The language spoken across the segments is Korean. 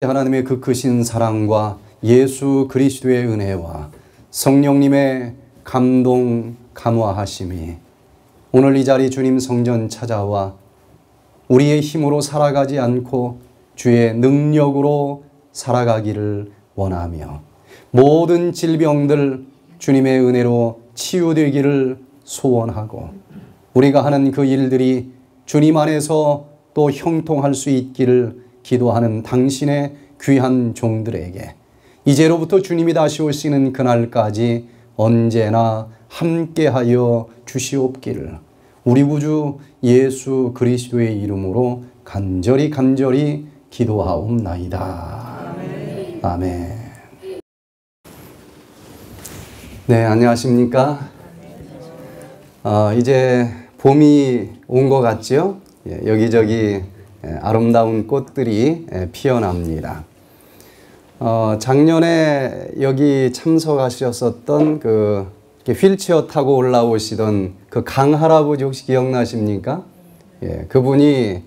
하나님의 그 크신 사랑과 예수 그리스도의 은혜와 성령님의 감동 감화하심이 오늘 이 자리 주님 성전 찾아와 우리의 힘으로 살아가지 않고 주의 능력으로 살아가기를 원하며 모든 질병들 주님의 은혜로 치유되기를 소원하고 우리가 하는 그 일들이 주님 안에서 또 형통할 수 있기를 기도하는 당신의 귀한 종들에게 이제로부터 주님이 다시 오시는 그날까지 언제나 함께하여 주시옵기를 우리 구주 예수 그리스도의 이름으로 간절히 기도하옵나이다. 아멘. 아멘. 네, 안녕하십니까? 이제 봄이 온 것 같죠? 여기저기 아름다운 꽃들이 피어납니다. 작년에 여기 참석하셨었던 그 휠체어 타고 올라오시던 그 강할아버지 혹시 기억나십니까? 예, 그분이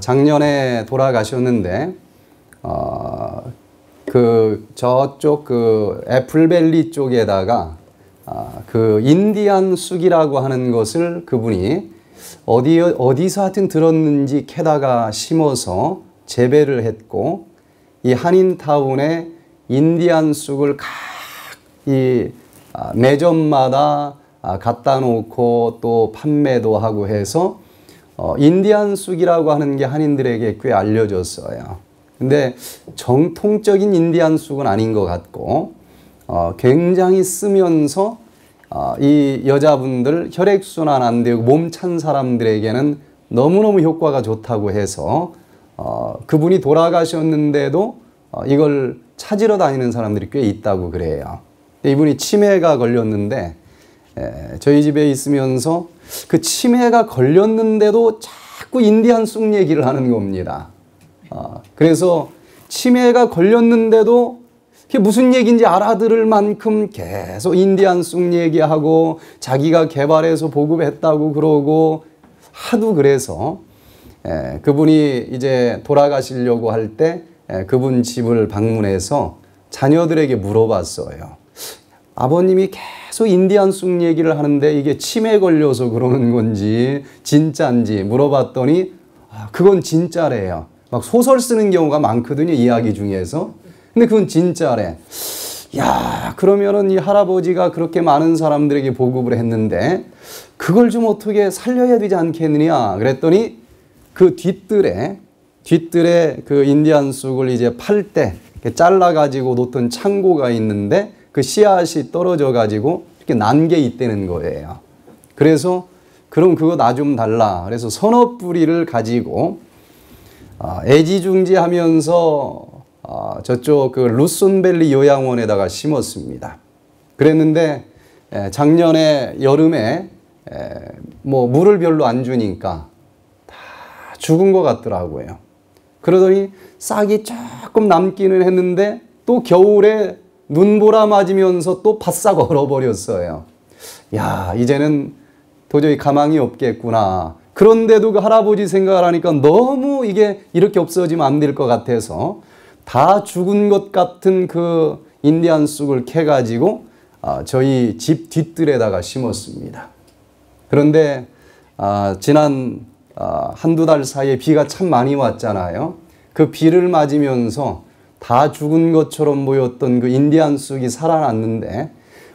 작년에 돌아가셨는데 그 저쪽 그 애플밸리 쪽에다가 그 인디안 쑥이라고 하는 것을 그분이 어디서 하여튼 들었는지 캐다가 심어서 재배를 했고 이 한인타운에 인디안 쑥을 각 이 매점마다 갖다 놓고 또 판매도 하고 해서 인디안 쑥이라고 하는 게 한인들에게 꽤 알려졌어요. 근데 정통적인 인디안 쑥은 아닌 것 같고 굉장히 쓰면서 이 여자분들 혈액순환 안 되고 몸 찬 사람들에게는 너무너무 효과가 좋다고 해서 그분이 돌아가셨는데도 이걸 찾으러 다니는 사람들이 꽤 있다고 그래요. 이분이 치매가 걸렸는데 저희 집에 있으면서 그 치매가 걸렸는데도 자꾸 인디안 쑥 얘기를 하는 겁니다. 그래서 치매가 걸렸는데도 그게 무슨 얘기인지 알아들을 만큼 계속 인디안 쑥 얘기하고 자기가 개발해서 보급했다고 그러고 하도 그래서 그분이 이제 돌아가시려고 할 때 그분 집을 방문해서 자녀들에게 물어봤어요. 아버님이 계속 인디안 쑥 얘기를 하는데 이게 치매 걸려서 그러는 건지 진짜인지 물어봤더니 그건 진짜래요. 막 소설 쓰는 경우가 많거든요, 이야기 중에서. 근데 그건 진짜래. 야, 그러면은 이 할아버지가 그렇게 많은 사람들에게 보급을 했는데 그걸 좀 어떻게 살려야 되지 않겠느냐 그랬더니 그 뒤뜰에 그 인디안 쑥을 이제 팔 때 잘라가지고 놓던 창고가 있는데 그 씨앗이 떨어져가지고 이렇게 난 게 있다는 거예요. 그래서 그럼 그거 나 좀 달라. 그래서 서너 뿌리를 가지고 애지중지하면서 저쪽 그 루슨밸리 요양원에다가 심었습니다. 그랬는데 작년에 여름에 뭐 물을 별로 안 주니까 다 죽은 것 같더라고요. 그러더니 싹이 조금 남기는 했는데 또 겨울에 눈보라 맞으면서 또 바싹 얼어버렸어요. 야, 이제는 도저히 가망이 없겠구나. 그런데도 그 할아버지 생각을 하니까 너무 이게 이렇게 없어지면 안 될 것 같아서 다 죽은 것 같은 그 인디안 쑥을 캐가지고 저희 집 뒤뜰에다가 심었습니다. 그런데 지난 한두 달 사이에 비가 참 많이 왔잖아요. 그 비를 맞으면서 다 죽은 것처럼 보였던 그 인디안 쑥이 살아났는데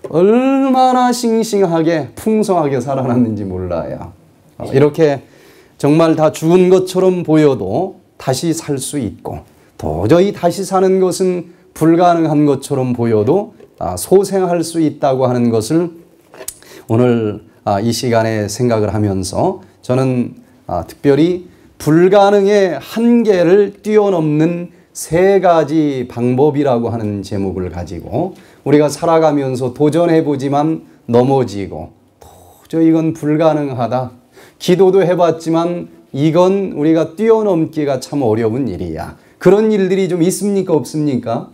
얼마나 싱싱하게 풍성하게 살아났는지 몰라요. 이렇게 정말 다 죽은 것처럼 보여도 다시 살 수 있고 도저히 다시 사는 것은 불가능한 것처럼 보여도 소생할 수 있다고 하는 것을 오늘 이 시간에 생각을 하면서 저는 특별히 불가능의 한계를 뛰어넘는 3가지 방법이라고 하는 제목을 가지고 우리가 살아가면서 도전해보지만 넘어지고 도저히 이건 불가능하다. 기도도 해봤지만 이건 우리가 뛰어넘기가 참 어려운 일이야. 그런 일들이 좀 있습니까? 없습니까?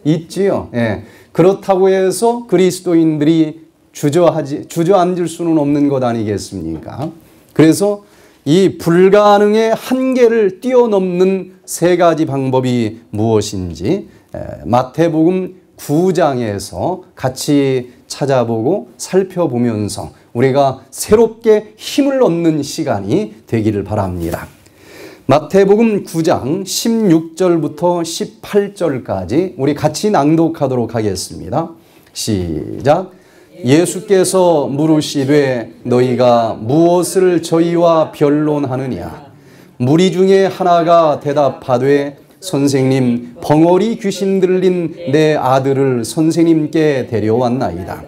있지요. 예. 그렇다고 해서 그리스도인들이 주저앉을 수는 없는 것 아니겠습니까? 그래서 이 불가능의 한계를 뛰어넘는 세 가지 방법이 무엇인지 마태복음 9장에서 같이 찾아보고 살펴보면서 우리가 새롭게 힘을 얻는 시간이 되기를 바랍니다. 마태복음 9장 16절부터 18절까지 우리 같이 낭독하도록 하겠습니다. 시작. 예수께서 물으시되 너희가 무엇을 저희와 변론하느냐? 무리 중에 하나가 대답하되 선생님, 벙어리 귀신 들린 내 아들을 선생님께 데려왔나이다.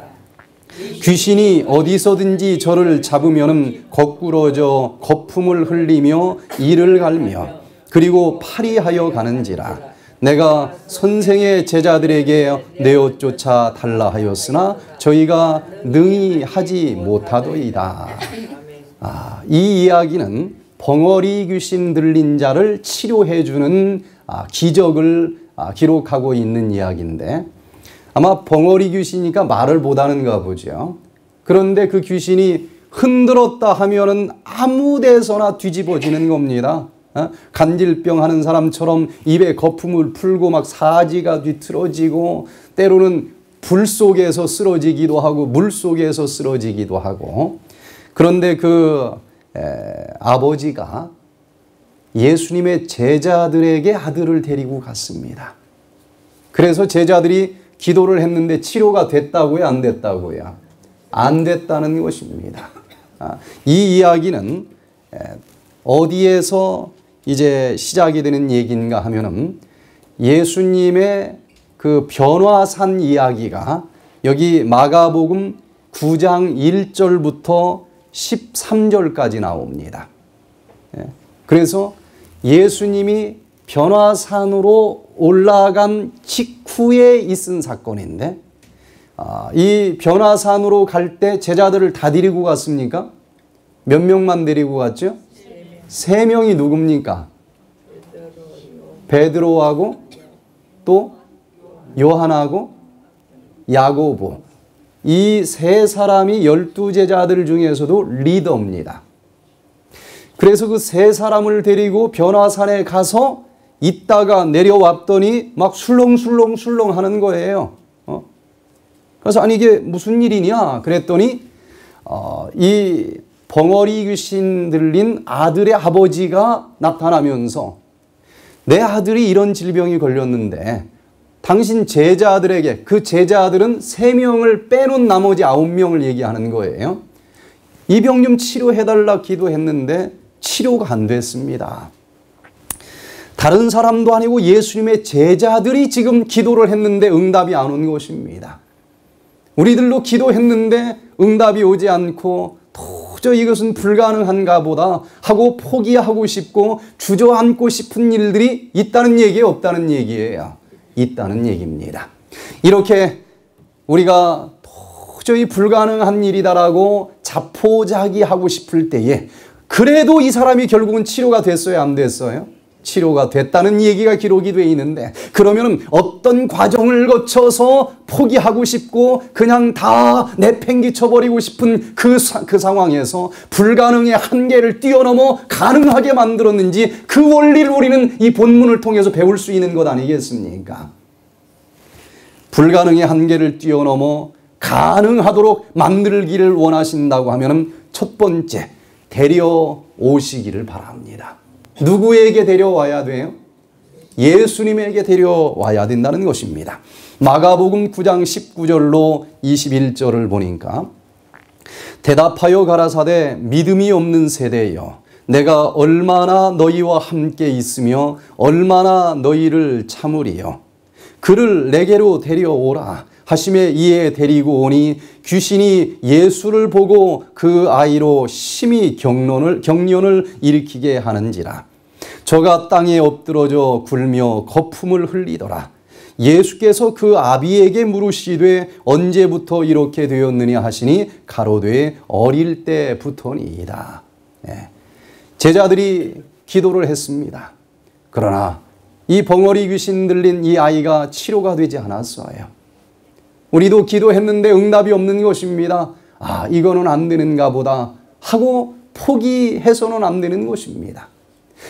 귀신이 어디서든지 저를 잡으면 거꾸러져 거품을 흘리며 이를 갈며 그리고 파리하여 가는지라. 내가 선생의 제자들에게 내어 쫓아 달라 하였으나 저희가 능히 하지 못하도이다. 이 이야기는 벙어리 귀신 들린 자를 치료해 주는 기적을 기록하고 있는 이야기인데, 아마 벙어리 귀신이니까 말을 못하는가 보죠. 그런데 그 귀신이 흔들었다 하면은 아무 데서나 뒤집어지는 겁니다. 간질병 하는 사람처럼 입에 거품을 풀고 막 사지가 뒤틀어지고, 때로는 불 속에서 쓰러지기도 하고 물 속에서 쓰러지기도 하고. 그런데 그 아버지가 예수님의 제자들에게 아들을 데리고 갔습니다. 그래서 제자들이 기도를 했는데 치료가 됐다고요? 안 됐다고요? 안 됐다는 것입니다. 이 이야기는 어디에서 이제 시작이 되는 얘기인가 하면은 예수님의 그 변화산 이야기가 여기 마가복음 9장 1절부터 13절까지 나옵니다. 그래서 예수님이 변화산으로 올라간 직후에 있은 사건인데, 이 변화산으로 갈 때 제자들을 다 데리고 갔습니까? 몇 명만 데리고 갔죠? 세 명이 누굽니까? 베드로하고 또 요한하고 야고보. 이 세 사람이 12제자들 중에서도 리더입니다. 그래서 그 세 사람을 데리고 변화산에 가서 있다가 내려왔더니 막 술렁술렁술렁 하는 거예요. 그래서 아니 이게 무슨 일이냐 그랬더니 이 벙어리 귀신 들린 아들의 아버지가 나타나면서 내 아들이 이런 질병이 걸렸는데 당신 제자들에게, 그 제자들은 3명을 빼놓은 나머지 9명을 얘기하는 거예요. 이 병 좀 치료해달라 기도했는데 치료가 안 됐습니다. 다른 사람도 아니고 예수님의 제자들이 지금 기도를 했는데 응답이 안 온 것입니다. 우리들도 기도했는데 응답이 오지 않고 도저히 이것은 불가능한가 보다 하고 포기하고 싶고 주저앉고 싶은 일들이 있다는 얘기예요, 없다는 얘기예요? 있다는 얘기입니다. 이렇게 우리가 도저히 불가능한 일이다라고 자포자기하고 싶을 때에 그래도 이 사람이 결국은 치료가 됐어요, 안 됐어요? 치료가 됐다는 얘기가 기록이 되어 있는데, 그러면 어떤 과정을 거쳐서 포기하고 싶고 그냥 다 내팽개쳐버리고 싶은 그 상황에서 불가능의 한계를 뛰어넘어 가능하게 만들었는지, 그 원리를 우리는 이 본문을 통해서 배울 수 있는 것 아니겠습니까? 불가능의 한계를 뛰어넘어 가능하도록 만들기를 원하신다고 하면 첫 번째, 데려오시기를 바랍니다. 누구에게 데려와야 돼요? 예수님에게 데려와야 된다는 것입니다. 마가복음 9장 19절로 21절을 보니까 대답하여 가라사대 믿음이 없는 세대여, 내가 얼마나 너희와 함께 있으며 얼마나 너희를 참으리요. 그를 내게로 데려오라 하심에 이에 데리고 오니 귀신이 예수를 보고 그 아이로 심히 경련을 일으키게 하는지라. 저가 땅에 엎드러져 굴며 거품을 흘리더라. 예수께서 그 아비에게 물으시되 언제부터 이렇게 되었느냐 하시니 가로되 어릴 때부터니이다. 제자들이 기도를 했습니다. 그러나 이 벙어리 귀신 들린 이 아이가 치료가 되지 않았어요. 우리도 기도했는데 응답이 없는 것입니다. 이거는 안 되는가 보다 하고 포기해서는 안 되는 것입니다.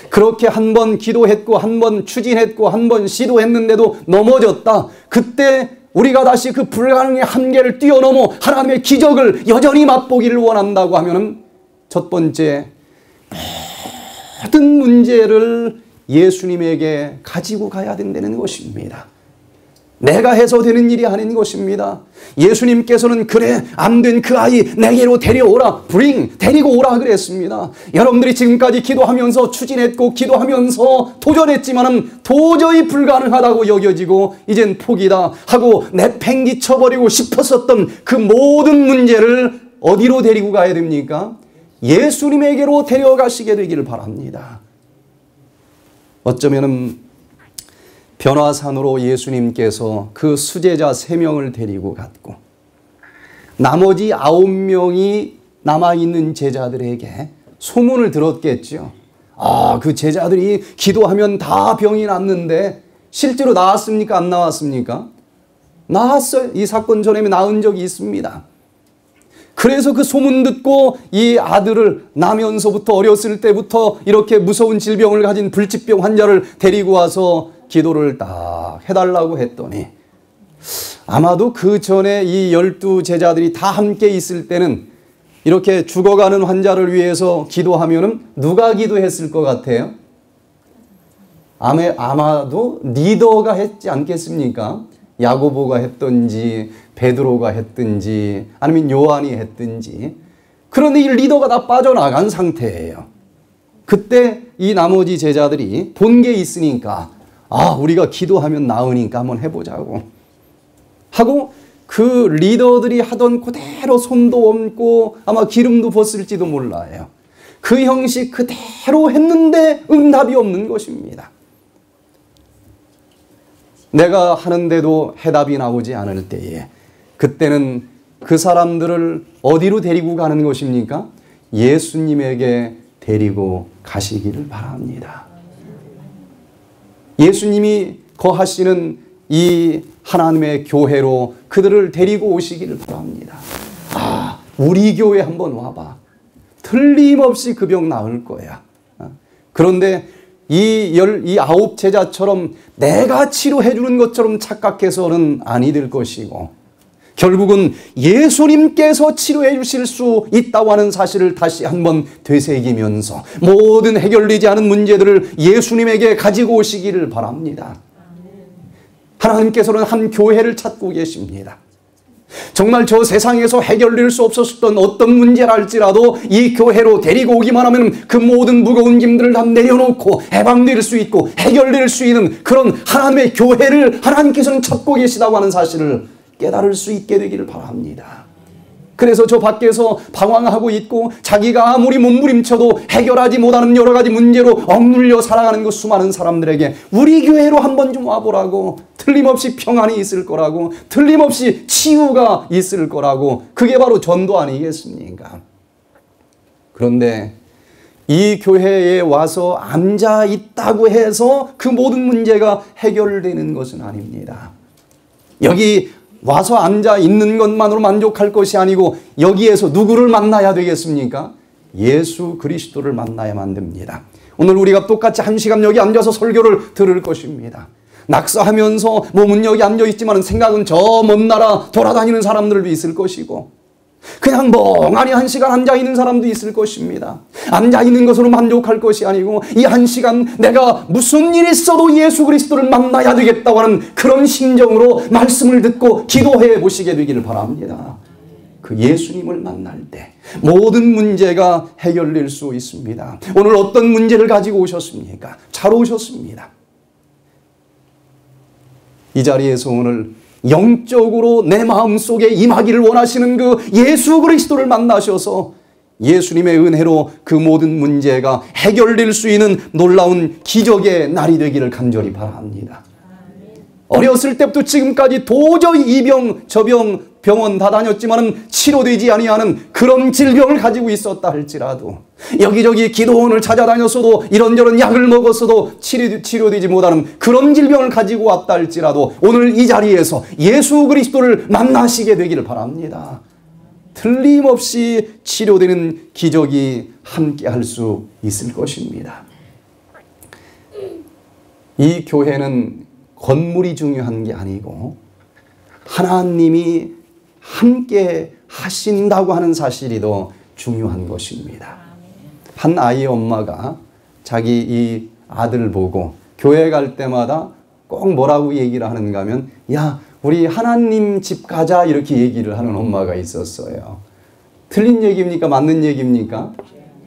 그렇게 한 번 기도했고 한 번 추진했고 한 번 시도했는데도 넘어졌다. 그때 우리가 다시 그 불가능의 한계를 뛰어넘어 하나님의 기적을 여전히 맛보기를 원한다고 하면은 첫 번째, 모든 문제를 예수님에게 가지고 가야 된다는 것입니다. 내가 해서 되는 일이 아닌 것입니다. 예수님께서는 그래, 안 된 그 아이 내게로 데려오라, 데리고 오라 그랬습니다. 여러분들이 지금까지 기도하면서 추진했고 기도하면서 도전했지만은 도저히 불가능하다고 여겨지고 이젠 포기다 하고 내팽개쳐버리고 싶었었던 그 모든 문제를 어디로 데리고 가야 됩니까? 예수님에게로 데려가시게 되기를 바랍니다. 어쩌면은 변화산으로 예수님께서 그 수제자 3명을 데리고 갔고 나머지 9명이 남아있는 제자들에게 소문을 들었겠죠. 그 제자들이 기도하면 다 병이 낫는데 실제로 나았습니까? 안 나왔습니까? 나았어요. 이 사건 전에 나은 적이 있습니다. 그래서 그 소문 듣고 이 아들을 나면서부터 어렸을 때부터 이렇게 무서운 질병을 가진 불치병 환자를 데리고 와서 기도를 딱 해달라고 했더니 아마도 그 전에 이 12 제자들이 다 함께 있을 때는 이렇게 죽어가는 환자를 위해서 기도하면은 누가 기도했을 것 같아요? 아마도 리더가 했지 않겠습니까? 야고보가 했든지 베드로가 했든지 아니면 요한이 했든지. 그런데 이 리더가 다 빠져나간 상태예요. 그때 이 나머지 제자들이 본 게 있으니까 우리가 기도하면 나으니까 한번 해보자고 하고 그 리더들이 하던 그대로 손도 얹고 아마 기름도 붓을지도 몰라요. 그 형식 그대로 했는데 응답이 없는 것입니다. 내가 하는데도 해답이 나오지 않을 때에 그때는 그 사람들을 어디로 데리고 가는 것입니까? 예수님에게 데리고 가시기를 바랍니다. 예수님이 거하시는 이 하나님의 교회로 그들을 데리고 오시기를 바랍니다. 우리 교회 한번 와봐. 틀림없이 그 병 나을 거야. 그런데 이 9 제자처럼 내가 치료해 주는 것처럼 착각해서는 아니 될 것이고 결국은 예수님께서 치료해 주실 수 있다고 하는 사실을 다시 한번 되새기면서 모든 해결되지 않은 문제들을 예수님에게 가지고 오시기를 바랍니다. 하나님께서는 한 교회를 찾고 계십니다. 정말 저 세상에서 해결될 수 없었던 어떤 문제랄지라도 이 교회로 데리고 오기만 하면 그 모든 무거운 짐들을 다 내려놓고 해방될 수 있고 해결될 수 있는 그런 하나님의 교회를 하나님께서는 찾고 계시다고 하는 사실을 깨달을 수 있게 되기를 바랍니다. 그래서 저 밖에서 방황하고 있고 자기가 아무리 몸부림쳐도 해결하지 못하는 여러 가지 문제로 억눌려 살아가는 그 수많은 사람들에게 우리 교회로 한번 좀 와보라고, 틀림없이 평안이 있을 거라고, 틀림없이 치유가 있을 거라고, 그게 바로 전도 아니겠습니까? 그런데 이 교회에 와서 앉아 있다고 해서 그 모든 문제가 해결되는 것은 아닙니다. 여기 와서 앉아 있는 것만으로 만족할 것이 아니고 여기에서 누구를 만나야 되겠습니까? 예수 그리스도를 만나야만 됩니다. 오늘 우리가 똑같이 1시간 여기 앉아서 설교를 들을 것입니다. 낙서하면서 몸은 여기 앉아있지만 생각은 저 먼 나라 돌아다니는 사람들도 있을 것이고 그냥 멍하니 1시간 앉아있는 사람도 있을 것입니다. 앉아있는 것으로 만족할 것이 아니고 이 1시간 내가 무슨 일이 있어도 예수 그리스도를 만나야 되겠다고 하는 그런 심정으로 말씀을 듣고 기도해 보시게 되기를 바랍니다. 그 예수님을 만날 때 모든 문제가 해결될 수 있습니다. 오늘 어떤 문제를 가지고 오셨습니까? 잘 오셨습니다. 이 자리에서 오늘 영적으로 내 마음속에 임하기를 원하시는 그 예수 그리스도를 만나셔서 예수님의 은혜로 그 모든 문제가 해결될 수 있는 놀라운 기적의 날이 되기를 간절히 바랍니다. 어렸을 때부터 지금까지 도저히 이 병, 저 병, 병원 다 다녔지만 치료되지 아니하는 그런 질병을 가지고 있었다 할지라도 여기저기 기도원을 찾아다녔어도 이런저런 약을 먹었어도 치료되지 못하는 그런 질병을 가지고 왔다 할지라도 오늘 이 자리에서 예수 그리스도를 만나시게 되기를 바랍니다. 틀림없이 치료되는 기적이 함께 할 수 있을 것입니다. 이 교회는 건물이 중요한 게 아니고 하나님이 함께 하신다고 하는 사실이 더 중요한 것입니다. 한 아이의 엄마가 자기 이 아들 보고 교회 갈 때마다 꼭 뭐라고 얘기를 하는가 하면, 야, 우리 하나님 집 가자, 이렇게 얘기를 하는 엄마가 있었어요. 틀린 얘기입니까? 맞는 얘기입니까?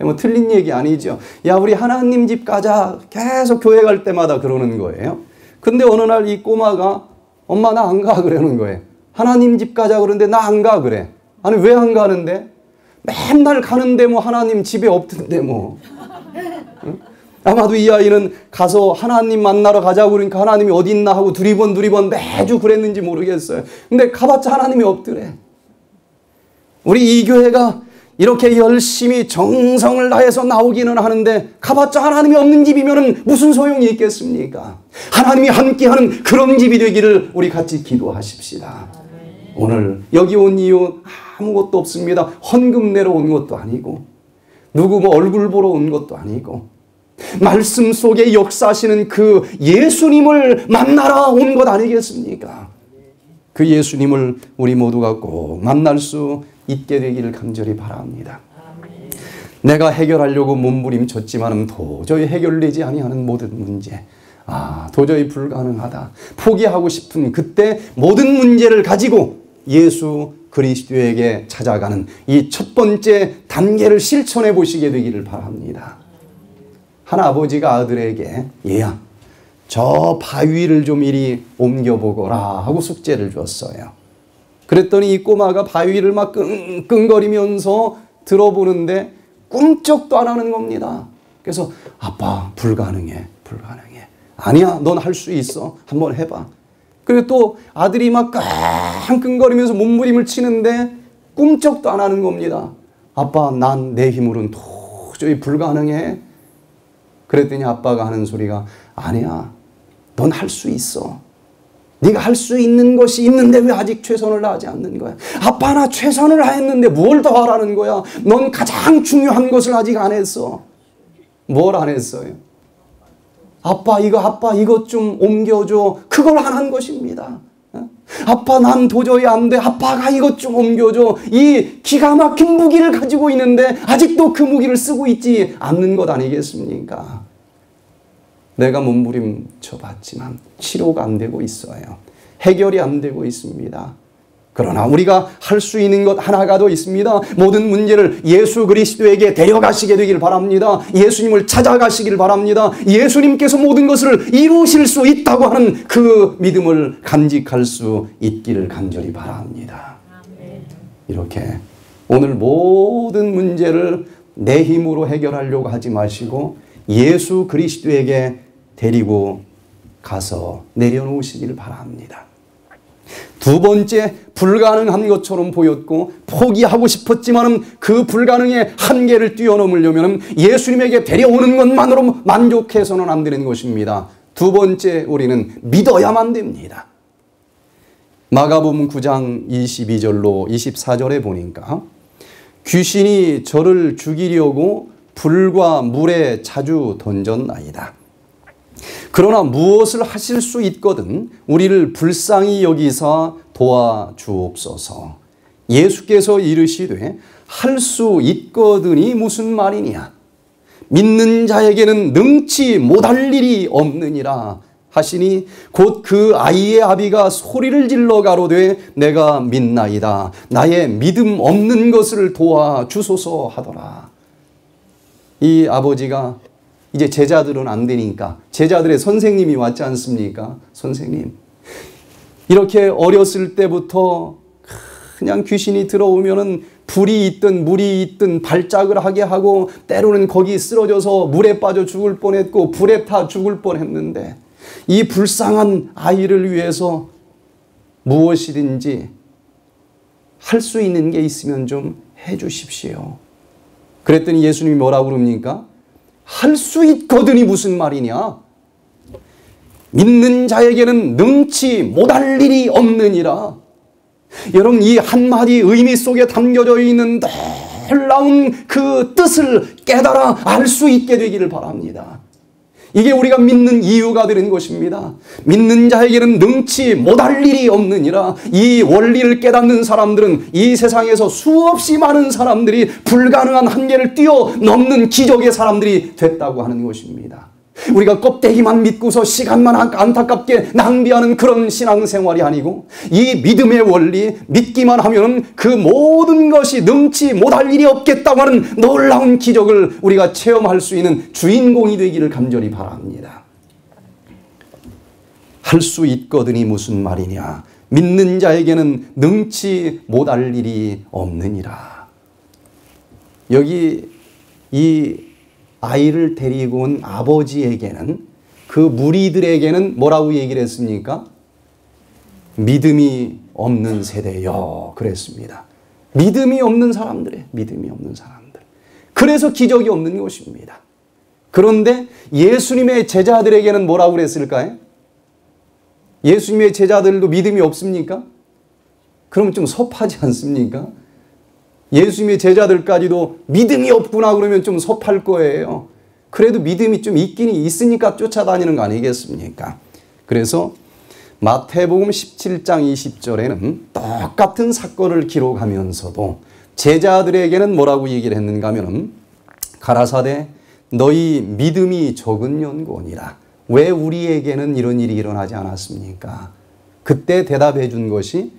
뭐 틀린 얘기 아니죠. 야, 우리 하나님 집 가자, 계속 교회 갈 때마다 그러는 거예요. 근데 어느 날 이 꼬마가, 엄마 나 안 가, 그러는 거예요. 하나님 집 가자 그러는데 나 안 가 그래. 아니 왜 안 가는데? 맨날 가는데 뭐 하나님 집에 없던데 뭐. 응? 아마도 이 아이는 가서 하나님 만나러 가자고 그러니까 하나님이 어디 있나 하고 두리번 매주 그랬는지 모르겠어요. 근데 가봤자 하나님이 없더래. 우리 이 교회가 이렇게 열심히 정성을 다해서 나오기는 하는데 가봤자 하나님이 없는 집이면 무슨 소용이 있겠습니까? 하나님이 함께하는 그런 집이 되기를 우리 같이 기도하십시다. 오늘 여기 온 이유 아무것도 없습니다. 헌금 내러 온 것도 아니고 누구 뭐 얼굴 보러 온 것도 아니고 말씀 속에 역사하시는 그 예수님을 만나러 온 것 아니겠습니까? 그 예수님을 우리 모두가 꼭 만날 수 있게 되기를 간절히 바랍니다. 내가 해결하려고 몸부림쳤지만 도저히 해결되지 아니하는 모든 문제, 도저히 불가능하다, 포기하고 싶은 그때 모든 문제를 가지고 예수 그리스도에게 찾아가는 이 첫 번째 단계를 실천해 보시게 되기를 바랍니다. 한 아버지가 아들에게, 얘야, 저 바위를 좀 이리 옮겨보거라 하고 숙제를 줬어요. 그랬더니 이 꼬마가 바위를 막 끙끙거리면서 들어보는데 꿈쩍도 안 하는 겁니다. 그래서 아빠 불가능해. 아니야, 넌 할 수 있어. 한번 해봐. 그리고 또 아들이 막 끙끙거리면서 몸부림을 치는데 꿈쩍도 안 하는 겁니다. 아빠, 난 내 힘으로는 도저히 불가능해. 그랬더니 아빠가 하는 소리가, 아니야, 넌 할 수 있어. 네가 할 수 있는 것이 있는데 왜 아직 최선을 다하지 않는 거야? 아빠, 나 최선을 다했는데 뭘 더 하라는 거야? 넌 가장 중요한 것을 아직 안 했어. 뭘 안 했어요? 아빠 이것 좀 옮겨줘. 그걸 안 한 것입니다. 아빠, 난 도저히 안 돼. 아빠가 이것 좀 옮겨줘. 이 기가 막힌 무기를 가지고 있는데 아직도 그 무기를 쓰고 있지 않는 것 아니겠습니까? 내가 몸부림 쳐봤지만 치료가 안 되고 있어요. 해결이 안 되고 있습니다. 그러나 우리가 할 수 있는 것 하나가 더 있습니다. 모든 문제를 예수 그리스도에게 데려가시게 되기를 바랍니다. 예수님을 찾아가시기를 바랍니다. 예수님께서 모든 것을 이루실 수 있다고 하는 그 믿음을 간직할 수 있기를 간절히 바랍니다. 이렇게 오늘 모든 문제를 내 힘으로 해결하려고 하지 마시고 예수 그리스도에게 데리고 가서 내려놓으시기를 바랍니다. 두 번째, 불가능한 것처럼 보였고 포기하고 싶었지만 그 불가능의 한계를 뛰어넘으려면 예수님에게 데려오는 것만으로 만족해서는 안 되는 것입니다. 두 번째, 우리는 믿어야만 됩니다. 마가복음 9장 22절로 24절에 보니까 귀신이 저를 죽이려고 불과 물에 자주 던졌나이다. 그러나 무엇을 하실 수 있거든 우리를 불쌍히 여기사 도와주옵소서. 예수께서 이르시되 할 수 있거든이 무슨 말이냐? 믿는 자에게는 능치 못할 일이 없느니라 하시니 곧 그 아이의 아비가 소리를 질러 가로되 내가 믿나이다. 나의 믿음 없는 것을 도와주소서 하더라. 이 아버지가 이제 제자들은 안 되니까 제자들의 선생님이 왔지 않습니까? 선생님, 이렇게 어렸을 때부터 그냥 귀신이 들어오면은 불이 있든 물이 있든 발작을 하게 하고 때로는 거기 쓰러져서 물에 빠져 죽을 뻔했고 불에 타 죽을 뻔했는데 이 불쌍한 아이를 위해서 무엇이든지 할 수 있는 게 있으면 좀 해 주십시오. 그랬더니 예수님이 뭐라고 그럽니까? 할 수 있거든이 무슨 말이냐? 믿는 자에게는 능치 못할 일이 없느니라. 여러분, 이 한마디 의미 속에 담겨져 있는 놀라운 그 뜻을 깨달아 알 수 있게 되기를 바랍니다. 이게 우리가 믿는 이유가 되는 것입니다. 믿는 자에게는 능치 못할 일이 없느니라. 이 원리를 깨닫는 사람들은 이 세상에서 수없이 많은 사람들이 불가능한 한계를 뛰어넘는 기적의 사람들이 됐다고 하는 것입니다. 우리가 껍데기만 믿고서 시간만 안타깝게 낭비하는 그런 신앙생활이 아니고, 이 믿음의 원리, 믿기만 하면 그 모든 것이 능치 못할 일이 없겠다고 하는 놀라운 기적을 우리가 체험할 수 있는 주인공이 되기를 간절히 바랍니다. 할 수 있거든이 무슨 말이냐. 믿는 자에게는 능치 못할 일이 없느니라. 여기 이 아이를 데리고 온 아버지에게는, 그 무리들에게는 뭐라고 얘기를 했습니까? 믿음이 없는 세대요 그랬습니다. 믿음이 없는 사람들이에요. 믿음이 없는 사람들. 그래서 기적이 없는 것입니다. 그런데 예수님의 제자들에게는 뭐라고 그랬을까요? 예수님의 제자들도 믿음이 없습니까? 그러면 좀 섭하지 않습니까? 예수님의 제자들까지도 믿음이 없구나 그러면 좀 섭할 거예요. 그래도 믿음이 좀 있긴 있으니까 쫓아다니는 거 아니겠습니까? 그래서 마태복음 17장 20절에는 똑같은 사건을 기록하면서도 제자들에게는 뭐라고 얘기를 했는가 하면은, 가라사대 너희 믿음이 적은 연고니라. 왜 우리에게는 이런 일이 일어나지 않았습니까? 그때 대답해 준 것이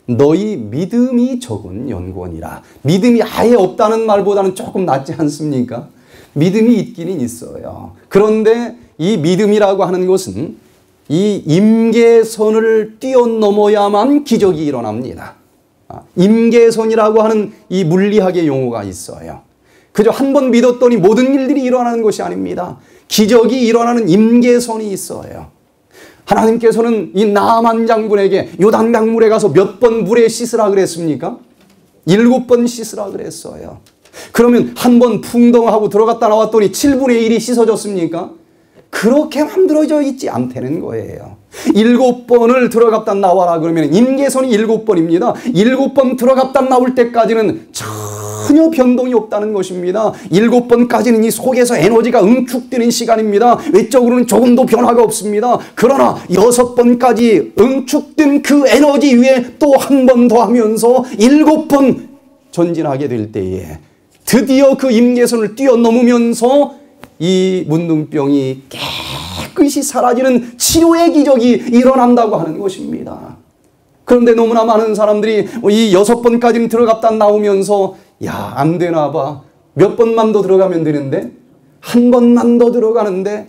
너희 믿음이 적은 연고니라. 믿음이 아예 없다는 말보다는 조금 낫지 않습니까? 믿음이 있기는 있어요. 그런데 이 믿음이라고 하는 것은 이 임계선을 뛰어넘어야만 기적이 일어납니다. 임계선이라고 하는 이 물리학의 용어가 있어요. 그저 한 번 믿었더니 모든 일들이 일어나는 것이 아닙니다. 기적이 일어나는 임계선이 있어요. 하나님께서는 이 나아만 장군에게 요단강물에 가서 몇 번 물에 씻으라 그랬습니까? 7번 씻으라 그랬어요. 그러면 한 번 풍덩하고 들어갔다 나왔더니 7분의 1이 씻어졌습니까? 그렇게 만들어져 있지 않다는 거예요. 7번을 들어갔다 나와라 그러면 임계선이 7번입니다. 7번 들어갔다 나올 때까지는 전혀 변동이 없다는 것입니다. 7번까지는 이 속에서 에너지가 응축되는 시간입니다. 외적으로는 조금도 변화가 없습니다. 그러나 6번까지 응축된 그 에너지 위에 또 한 번 더 하면서 7번 전진하게 될 때에 드디어 그 임계선을 뛰어넘으면서 이 문둥병이 깨끗이 사라지는 치료의 기적이 일어난다고 하는 것입니다. 그런데 너무나 많은 사람들이 이 6번까지는 들어갔다 나오면서 야, 안 되나 봐. 몇 번만 더 들어가면 되는데, 한 번만 더 들어가는데,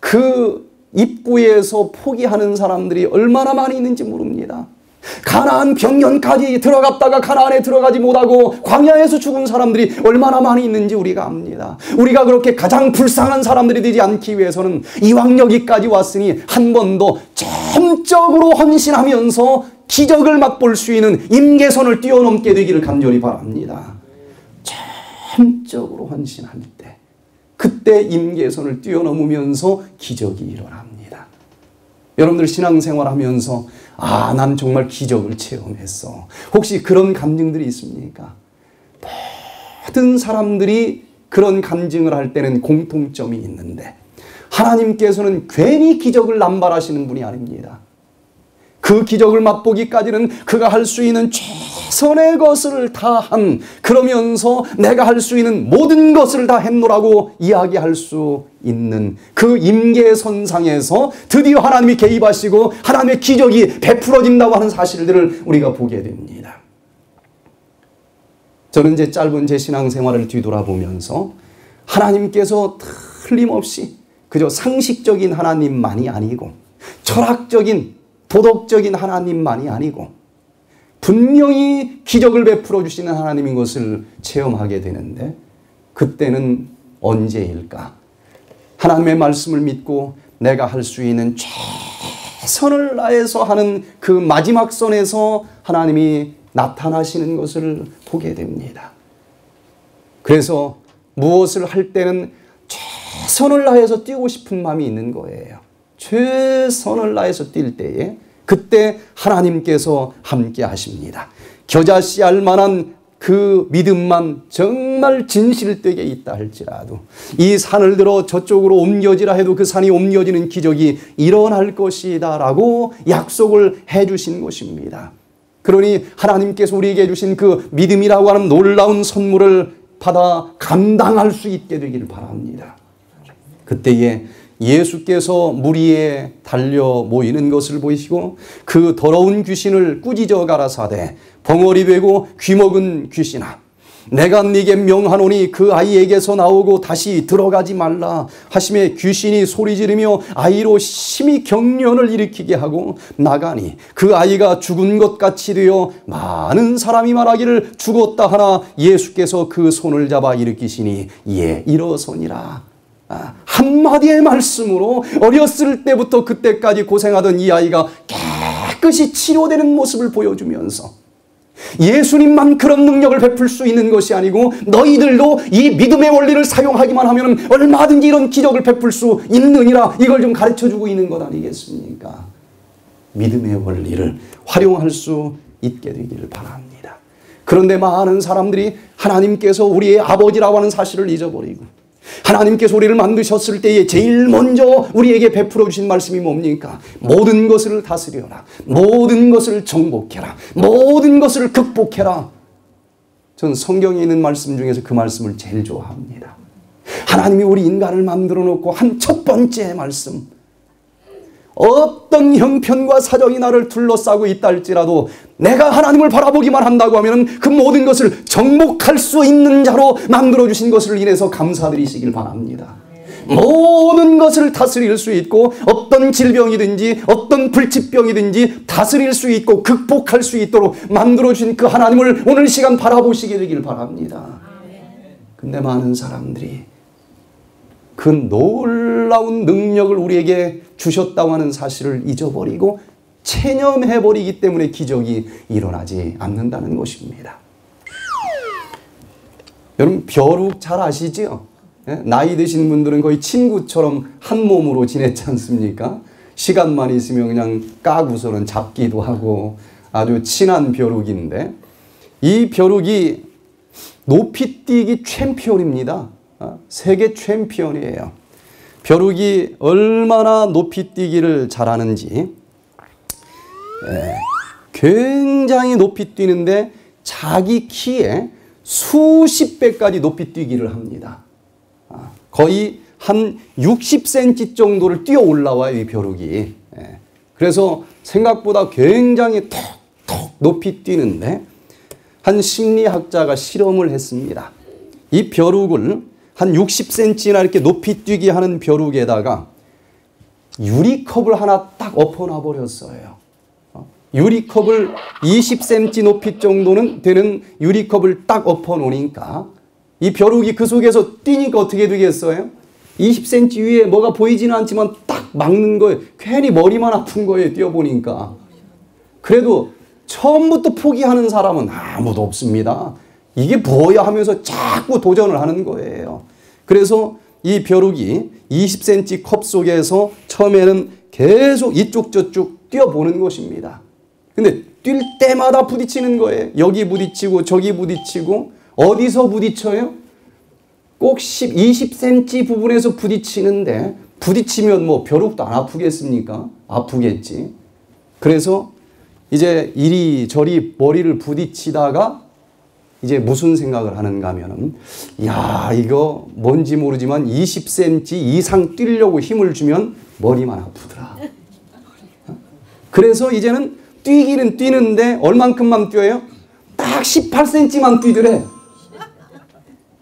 그 입구에서 포기하는 사람들이 얼마나 많이 있는지 모릅니다. 가나안 평년까지 들어갔다가 가나안에 들어가지 못하고 광야에서 죽은 사람들이 얼마나 많이 있는지 우리가 압니다. 우리가 그렇게 가장 불쌍한 사람들이 되지 않기 위해서는 이왕 여기까지 왔으니 한 번 더 전적으로 헌신하면서 기적을 맛볼 수 있는 임계선을 뛰어넘게 되기를 간절히 바랍니다. 전적으로 헌신할 때, 그때 임계선을 뛰어넘으면서 기적이 일어납니다. 여러분들 신앙생활하면서 아, 난 정말 기적을 체험했어. 혹시 그런 감정들이 있습니까? 모든 사람들이 그런 간증을 할 때는 공통점이 있는데, 하나님께서는 괜히 기적을 남발하시는 분이 아닙니다. 그 기적을 맛보기까지는 그가 할 수 있는 최선의 것을 다한, 그러면서 내가 할 수 있는 모든 것을 다 했노라고 이야기할 수 있는 그 임계선상에서 드디어 하나님이 개입하시고 하나님의 기적이 베풀어진다고 하는 사실들을 우리가 보게 됩니다. 저는 제 짧은 제 신앙생활을 뒤돌아보면서 하나님께서 틀림없이 그저 상식적인 하나님만이 아니고 철학적인 도덕적인 하나님만이 아니고 분명히 기적을 베풀어 주시는 하나님인 것을 체험하게 되는데, 그때는 언제일까? 하나님의 말씀을 믿고 내가 할 수 있는 최선을 다해서 하는 그 마지막 선에서 하나님이 나타나시는 것을 보게 됩니다. 그래서 무엇을 할 때는 최선을 다해서 뛰고 싶은 마음이 있는 거예요. 최선을 다해서 뛸 때에 그때 하나님께서 함께 하십니다. 겨자씨 알 만한 그 믿음만 정말 진실되게 있다 할지라도 이 산을 들어 저쪽으로 옮겨지라 해도 그 산이 옮겨지는 기적이 일어날 것이다 라고 약속을 해 주신 것입니다. 그러니 하나님께서 우리에게 주신 그 믿음이라고 하는 놀라운 선물을 받아 감당할 수 있게 되길 바랍니다. 그때에 예수께서 물 위에 달려 모이는 것을 보시고 그 더러운 귀신을 꾸짖어 가라사대 벙어리 되고 귀먹은 귀신아 내가 네게 명하노니 그 아이에게서 나오고 다시 들어가지 말라 하심에 귀신이 소리 지르며 아이로 심히 경련을 일으키게 하고 나가니 그 아이가 죽은 것 같이 되어 많은 사람이 말하기를 죽었다 하나 예수께서 그 손을 잡아 일으키시니 예 일어서니라. 한마디의 말씀으로 어렸을 때부터 그때까지 고생하던 이 아이가 깨끗이 치료되는 모습을 보여주면서 예수님만 그런 능력을 베풀 수 있는 것이 아니고 너희들도 이 믿음의 원리를 사용하기만 하면 얼마든지 이런 기적을 베풀 수 있느니라 이걸 좀 가르쳐주고 있는 것 아니겠습니까? 믿음의 원리를 활용할 수 있게 되기를 바랍니다. 그런데 많은 사람들이 하나님께서 우리의 아버지라고 하는 사실을 잊어버리고 하나님께서 우리를 만드셨을 때에 제일 먼저 우리에게 베풀어 주신 말씀이 뭡니까? 모든 것을 다스려라. 모든 것을 정복해라. 모든 것을 극복해라. 전 성경에 있는 말씀 중에서 그 말씀을 제일 좋아합니다. 하나님이 우리 인간을 만들어 놓고 한 첫 번째 말씀 어떤 형편과 사정이 나를 둘러싸고 있다 할지라도 내가 하나님을 바라보기만 한다고 하면 그 모든 것을 정복할 수 있는 자로 만들어주신 것을 인해서 감사드리시길 바랍니다. 모든 것을 다스릴 수 있고 어떤 질병이든지 어떤 불치병이든지 다스릴 수 있고 극복할 수 있도록 만들어주신 그 하나님을 오늘 시간 바라보시게 되길 바랍니다. 근데 많은 사람들이 그 놀라운 능력을 우리에게 주셨다고 하는 사실을 잊어버리고 체념해버리기 때문에 기적이 일어나지 않는다는 것입니다. 여러분 벼룩 잘 아시죠? 나이 드신 분들은 거의 친구처럼 한 몸으로 지냈지 않습니까? 시간만 있으면 그냥 까고서는 잡기도 하고 아주 친한 벼룩인데 이 벼룩이 높이뛰기 챔피언입니다. 세계 챔피언이에요. 벼룩이 얼마나 높이뛰기를 잘하는지 굉장히 높이 뛰는데 자기 키에 수십 배까지 높이 뛰기를 합니다. 거의 한 60cm 정도를 뛰어 올라와요, 이 벼룩이. 그래서 생각보다 굉장히 턱턱 높이 뛰는데 한 심리학자가 실험을 했습니다. 이 벼룩을 한 60cm나 이렇게 높이 뛰게 하는 벼룩에다가 유리컵을 하나 딱 엎어놔 버렸어요. 유리컵을 20cm 높이 정도는 되는 유리컵을 딱 엎어 놓으니까 이 벼룩이 그 속에서 뛰니까 어떻게 되겠어요? 20cm 위에 뭐가 보이지는 않지만 딱 막는 거예요. 괜히 머리만 아픈 거예요. 뛰어보니까. 그래도 처음부터 포기하는 사람은 아무도 없습니다. 이게 뭐야 하면서 자꾸 도전을 하는 거예요. 그래서 이 벼룩이 20cm 컵 속에서 처음에는 계속 이쪽 저쪽 뛰어보는 것입니다. 근데 뛸 때마다 부딪히는 거예요. 여기 부딪히고 저기 부딪히고 어디서 부딪혀요? 꼭 20cm 부분에서 부딪히는데 부딪히면 뭐 벼룩도 안 아프겠습니까? 아프겠지. 그래서 이제 이리저리 머리를 부딪히다가 이제 무슨 생각을 하는가 하면은 야 이거 뭔지 모르지만 20cm 이상 뛰려고 힘을 주면 머리만 아프더라. 그래서 이제는 뛰기는 뛰는데 얼만큼만 뛰어요? 딱 18cm만 뛰더래.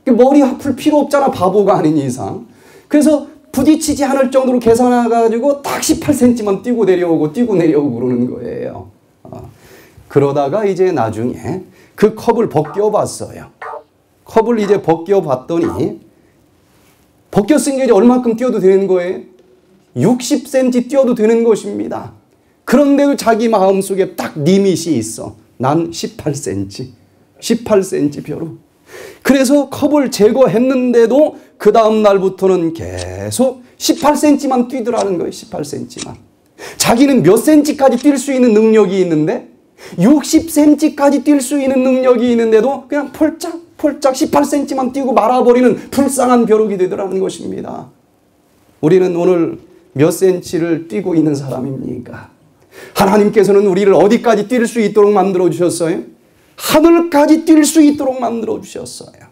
머리 아플 필요 없잖아, 바보가 아닌 이상. 그래서 부딪히지 않을 정도로 계산해가지고 딱 18cm만 뛰고 내려오고 뛰고 내려오고 그러는 거예요. 그러다가 이제 나중에 그 컵을 벗겨봤어요. 컵을 이제 벗겨봤더니 벗겼으니까 이제 얼만큼 뛰어도 되는 거예요? 60cm 뛰어도 되는 것입니다. 그런데도 자기 마음속에 딱 리밋이 있어. 난 18cm. 18cm 벼룩. 그래서 컵을 제거했는데도 그 다음 날부터는 계속 18cm만 뛰더라는 거예요. 18cm만. 자기는 몇 센치까지 뛸 수 있는 능력이 있는데 60cm까지 뛸 수 있는 능력이 있는데도 그냥 폴짝 18cm만 뛰고 말아버리는 불쌍한 벼룩이 되더라는 것입니다. 우리는 오늘 몇 센치를 뛰고 있는 사람입니까? 하나님께서는 우리를 어디까지 뛸 수 있도록 만들어 주셨어요? 하늘까지 뛸 수 있도록 만들어 주셨어요.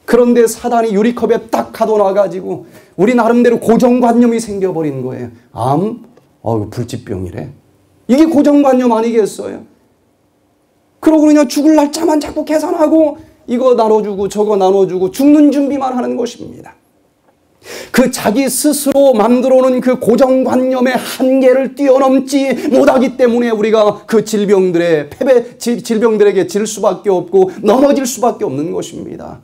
그런데 사단이 유리컵에 딱 가둬놔가지고 우리 나름대로 고정관념이 생겨버린 거예요. 불치병이래. 이게 고정관념 아니겠어요? 그러고 그냥 죽을 날짜만 자꾸 계산하고 이거 나눠주고 저거 나눠주고 죽는 준비만 하는 것입니다. 그 자기 스스로 만들어놓은 그 고정관념의 한계를 뛰어넘지 못하기 때문에 우리가 그 질병들에게 질 수밖에 없고 넘어질 수밖에 없는 것입니다.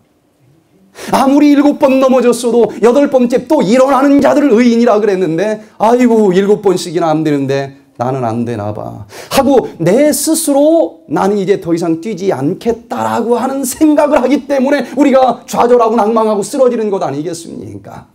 아무리 7번 넘어졌어도 8번째 또 일어나는 자들을 의인이라 그랬는데 아이고 7번씩이나 안 되는데 나는 안 되나 봐 하고 내 스스로 나는 이제 더 이상 뛰지 않겠다라고 하는 생각을 하기 때문에 우리가 좌절하고 낭망하고 쓰러지는 것 아니겠습니까?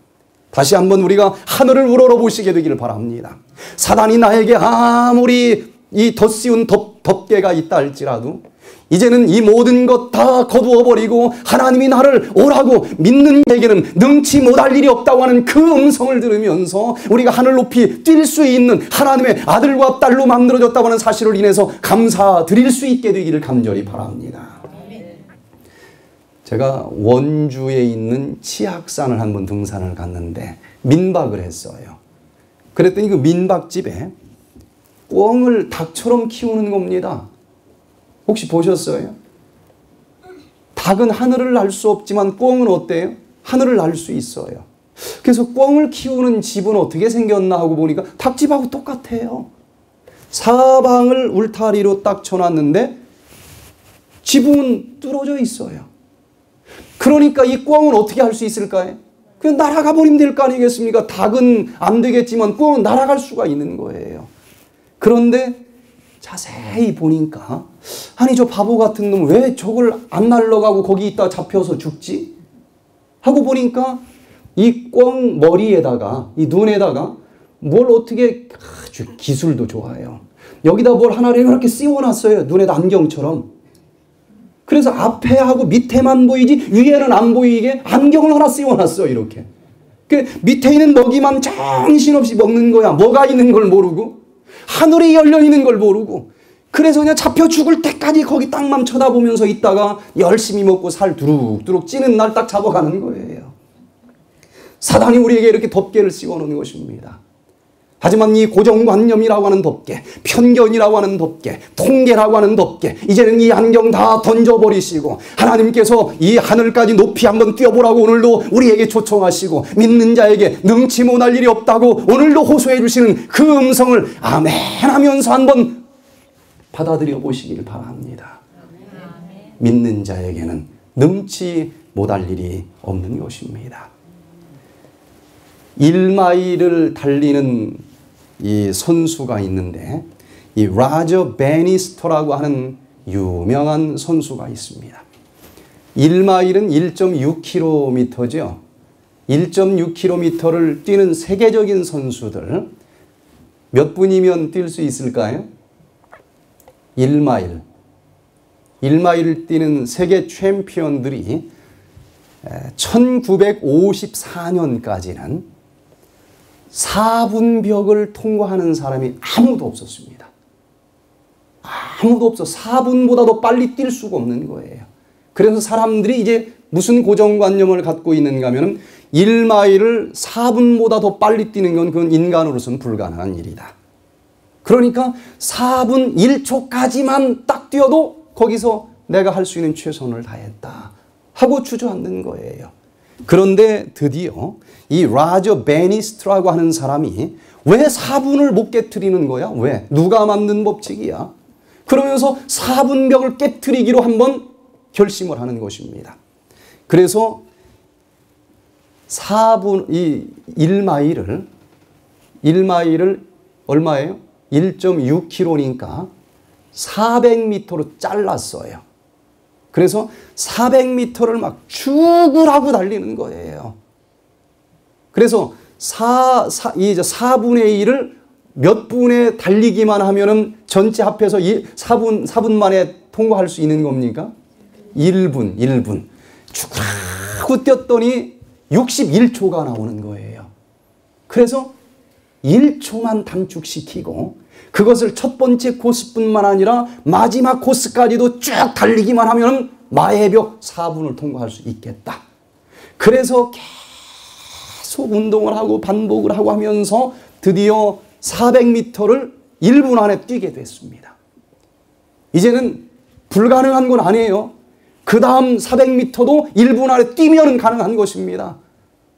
다시 한번 우리가 하늘을 우러러보시게 되기를 바랍니다. 사단이 나에게 아무리 이 덧씌운 덮개가 있다 할지라도 이제는 이 모든 것 다 거두어버리고 하나님이 나를 오라고 믿는 자에게는 능치 못할 일이 없다고 하는 그 음성을 들으면서 우리가 하늘 높이 뛸 수 있는 하나님의 아들과 딸로 만들어졌다고 하는 사실을 인해서 감사드릴 수 있게 되기를 간절히 바랍니다. 제가 원주에 있는 치악산을 한번 등산을 갔는데 민박을 했어요. 그랬더니 그 민박집에 꿩을 닭처럼 키우는 겁니다. 혹시 보셨어요? 닭은 하늘을 날 수 없지만 꿩은 어때요? 하늘을 날 수 있어요. 그래서 꿩을 키우는 집은 어떻게 생겼나 하고 보니까 닭집하고 똑같아요. 사방을 울타리로 딱 쳐놨는데 지붕은 뚫어져 있어요. 그러니까 이 꿩은 어떻게 할 수 있을까요? 그냥 날아가 버리면 될 거 아니겠습니까? 닭은 안 되겠지만 꿩은 날아갈 수가 있는 거예요. 그런데 자세히 보니까 아니 저 바보 같은 놈 왜 저걸 안 날아가고 거기 있다 잡혀서 죽지? 하고 보니까 이 꿩 머리에다가 이 눈에다가 뭘 어떻게 아주 기술도 좋아요. 여기다 뭘 하나를 이렇게 씌워놨어요. 눈에다 안경처럼. 그래서 앞에 하고 밑에만 보이지 위에는 안 보이게 안경을 하나 씌워놨어 이렇게. 그 밑에 있는 먹이만 정신없이 먹는 거야. 뭐가 있는 걸 모르고 하늘이 열려있는 걸 모르고 그래서 그냥 잡혀 죽을 때까지 거기 땅만 쳐다보면서 있다가 열심히 먹고 살 두룩두룩 찌는 날 딱 잡아가는 거예요. 사단이 우리에게 이렇게 덮개를 씌워놓은 것입니다. 하지만 이 고정관념이라고 하는 덮개, 편견이라고 하는 덮개, 통계라고 하는 덮개, 이제는 이 안경 다 던져버리시고 하나님께서 이 하늘까지 높이 한번 뛰어보라고 오늘도 우리에게 초청하시고 믿는 자에게 능치 못할 일이 없다고 오늘도 호소해 주시는 그 음성을 아멘 하면서 한번 받아들여 보시길 바랍니다. 믿는 자에게는 능치 못할 일이 없는 것입니다. 1마일을 달리는 이 선수가 있는데 이 라저 베니스터라고 하는 유명한 선수가 있습니다. 1마일은 1.6km죠. 1.6km를 뛰는 세계적인 선수들 몇 분이면 뛸 수 있을까요? 1마일. 1마일을 뛰는 세계 챔피언들이 1954년까지는 4분벽을 통과하는 사람이 아무도 없었습니다. 아무도 없어. 4분보다 더 빨리 뛸 수가 없는 거예요. 그래서 사람들이 이제 무슨 고정관념을 갖고 있는가 하면 1마일을 4분보다 더 빨리 뛰는 건 그건 인간으로서는 불가능한 일이다. 그러니까 4분 1초까지만 딱 뛰어도 거기서 내가 할 수 있는 최선을 다했다 하고 주저앉는 거예요. 그런데 드디어 이 라저 베니스트라고 하는 사람이 왜 4분을 못 깨트리는 거야? 왜? 누가 만든 법칙이야? 그러면서 4분벽을 깨트리기로 한번 결심을 하는 것입니다. 그래서 1마일을 얼마예요? 1.6km니까 400m로 잘랐어요. 그래서 400m를 막 죽으라고 달리는 거예요. 그래서 4분의 1을 몇 분에 달리기만 하면은 전체 합해서 4분 만에 통과할 수 있는 겁니까? 1분. 쭉 하고 뛰었더니 61초가 나오는 거예요. 그래서 1초만 단축시키고 그것을 첫 번째 코스뿐만 아니라 마지막 코스까지도 쭉 달리기만 하면 마의 벽 4분을 통과할 수 있겠다. 그래서 계속 운동을 하고 반복을 하고 하면서 드디어 400m를 1분 안에 뛰게 됐습니다. 이제는 불가능한 건 아니에요. 그 다음 400m도 1분 안에 뛰면 가능한 것입니다.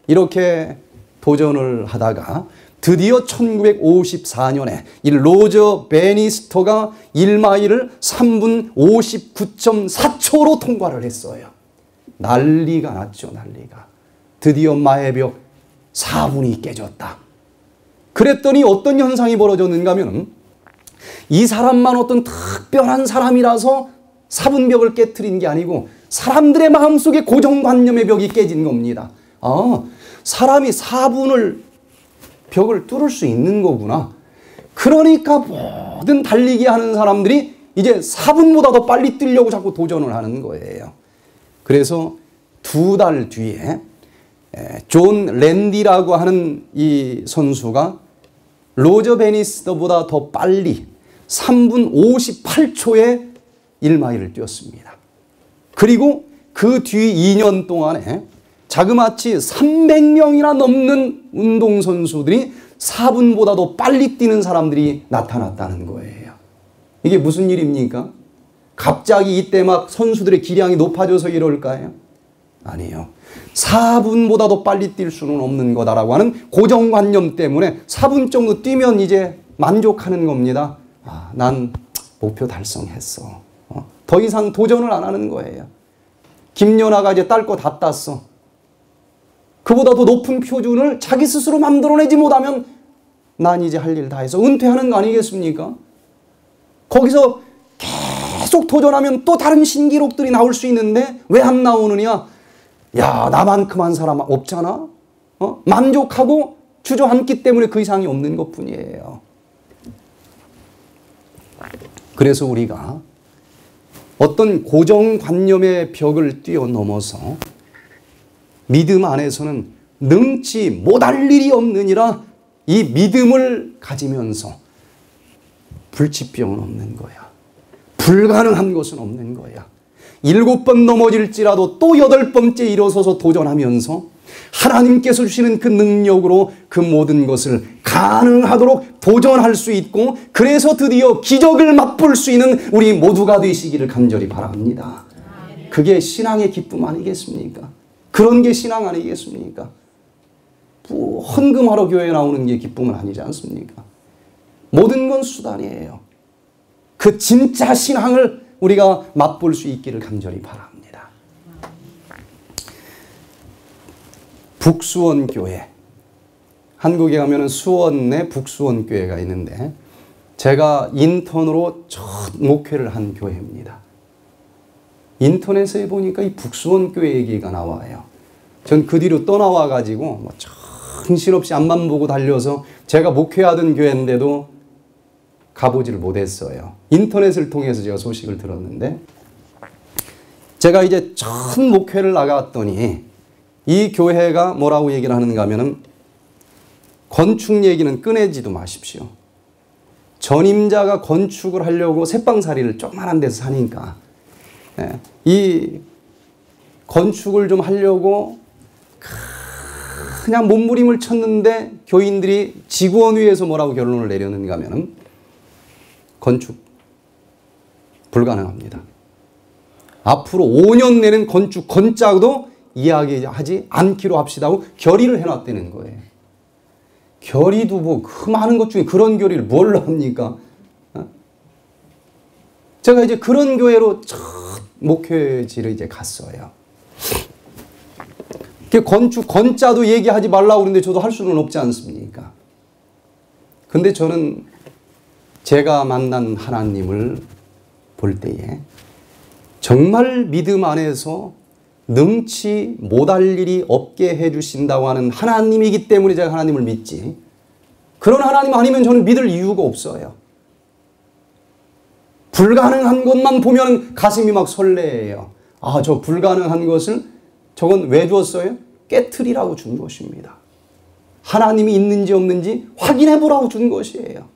이렇게 도전을 하다가 드디어 1954년에 이 로저 베니스터가 1마일을 3분 59.4초로 통과를 했어요. 난리가 났죠, 난리가. 드디어 마의 벽 4분이 깨졌다. 그랬더니 어떤 현상이 벌어졌는가 하면 이 사람만 어떤 특별한 사람이라서 4분벽을 깨트린 게 아니고 사람들의 마음속에 고정관념의 벽이 깨진 겁니다. 사람이 4분을 벽을 뚫을 수 있는 거구나. 그러니까 모든 달리기 하는 사람들이 이제 4분보다 더 빨리 뛰려고 자꾸 도전을 하는 거예요. 그래서 2달 뒤에 존 랜디라고 하는 이 선수가 로저 베니스터보다 더 빨리 3분 58초에 1마일을 뛰었습니다. 그리고 그 뒤 2년 동안에 자그마치 300명이나 넘는 운동선수들이 4분보다 더 빨리 뛰는 사람들이 나타났다는 거예요. 이게 무슨 일입니까? 갑자기 이때 막 선수들의 기량이 높아져서 이럴까요? 아니에요. 4분보다 더 빨리 뛸 수는 없는 거다라고 하는 고정관념 때문에 4분 정도 뛰면 이제 만족하는 겁니다. 난 목표 달성했어. 더 이상 도전을 안 하는 거예요. 김연아가 이제 딸 거 다 땄어. 그보다 더 높은 표준을 자기 스스로 만들어내지 못하면 난 이제 할 일 다 해서 은퇴하는 거 아니겠습니까? 거기서 계속 도전하면 또 다른 신기록들이 나올 수 있는데 왜 안 나오느냐? 야, 나만큼 한 사람 없잖아? 만족하고 주저앉기 때문에 그 이상이 없는 것 뿐이에요. 그래서 우리가 어떤 고정관념의 벽을 뛰어넘어서 믿음 안에서는 능치 못할 일이 없느니라 이 믿음을 가지면서 불치병은 없는 거야. 불가능한 것은 없는 거야. 7번 넘어질지라도 또 8번째 일어서서 도전하면서 하나님께서 주시는 그 능력으로 그 모든 것을 가능하도록 도전할 수 있고 그래서 드디어 기적을 맛볼 수 있는 우리 모두가 되시기를 간절히 바랍니다. 그게 신앙의 기쁨 아니겠습니까? 그런 게 신앙 아니겠습니까? 헌금하러 교회에 나오는 게 기쁨은 아니지 않습니까? 모든 건 수단이에요. 그 진짜 신앙을 우리가 맛볼 수 있기를 간절히 바랍니다. 북수원교회, 한국에 가면 수원에 북수원교회가 있는데 제가 인턴으로 첫 목회를 한 교회입니다. 인터넷에 보니까 이 북수원교회 얘기가 나와요. 전 그 뒤로 떠나와 가지고 정신없이 앞만 보고 달려서 제가 목회하던 교회인데도 가보지를 못했어요. 인터넷을 통해서 제가 소식을 들었는데 제가 이제 첫 목회를 나갔더니 이 교회가 뭐라고 얘기를 하는가 하면은 건축 얘기는 꺼내지도 마십시오. 전임자가 건축을 하려고 새빵살이를 조그만한 데서 사니까 이 건축을 좀 하려고 그냥 몸부림을 쳤는데 교인들이 직원회에서 뭐라고 결론을 내렸는가 하면은 건축 불가능합니다. 앞으로 5년 내는 건축 건짜도 이야기하지 않기로 합시다 하고 결의를 해놨다는 거예요. 결의도 뭐 그 많은 것 중에 그런 결의를 뭘로 합니까? 제가 이제 그런 교회로 첫 목회지를 이제 갔어요. 건축 건짜도 얘기하지 말라고 그러는데 저도 할 수는 없지 않습니까? 근데 저는 제가 만난 하나님을 볼 때에 정말 믿음 안에서 능치 못할 일이 없게 해주신다고 하는 하나님이기 때문에 제가 하나님을 믿지 그런 하나님 아니면 저는 믿을 이유가 없어요. 불가능한 것만 보면 가슴이 막 설레요. 아, 저 불가능한 것을 저건 왜 주었어요? 깨트리라고 준 것입니다. 하나님이 있는지 없는지 확인해 보라고 준 것이에요.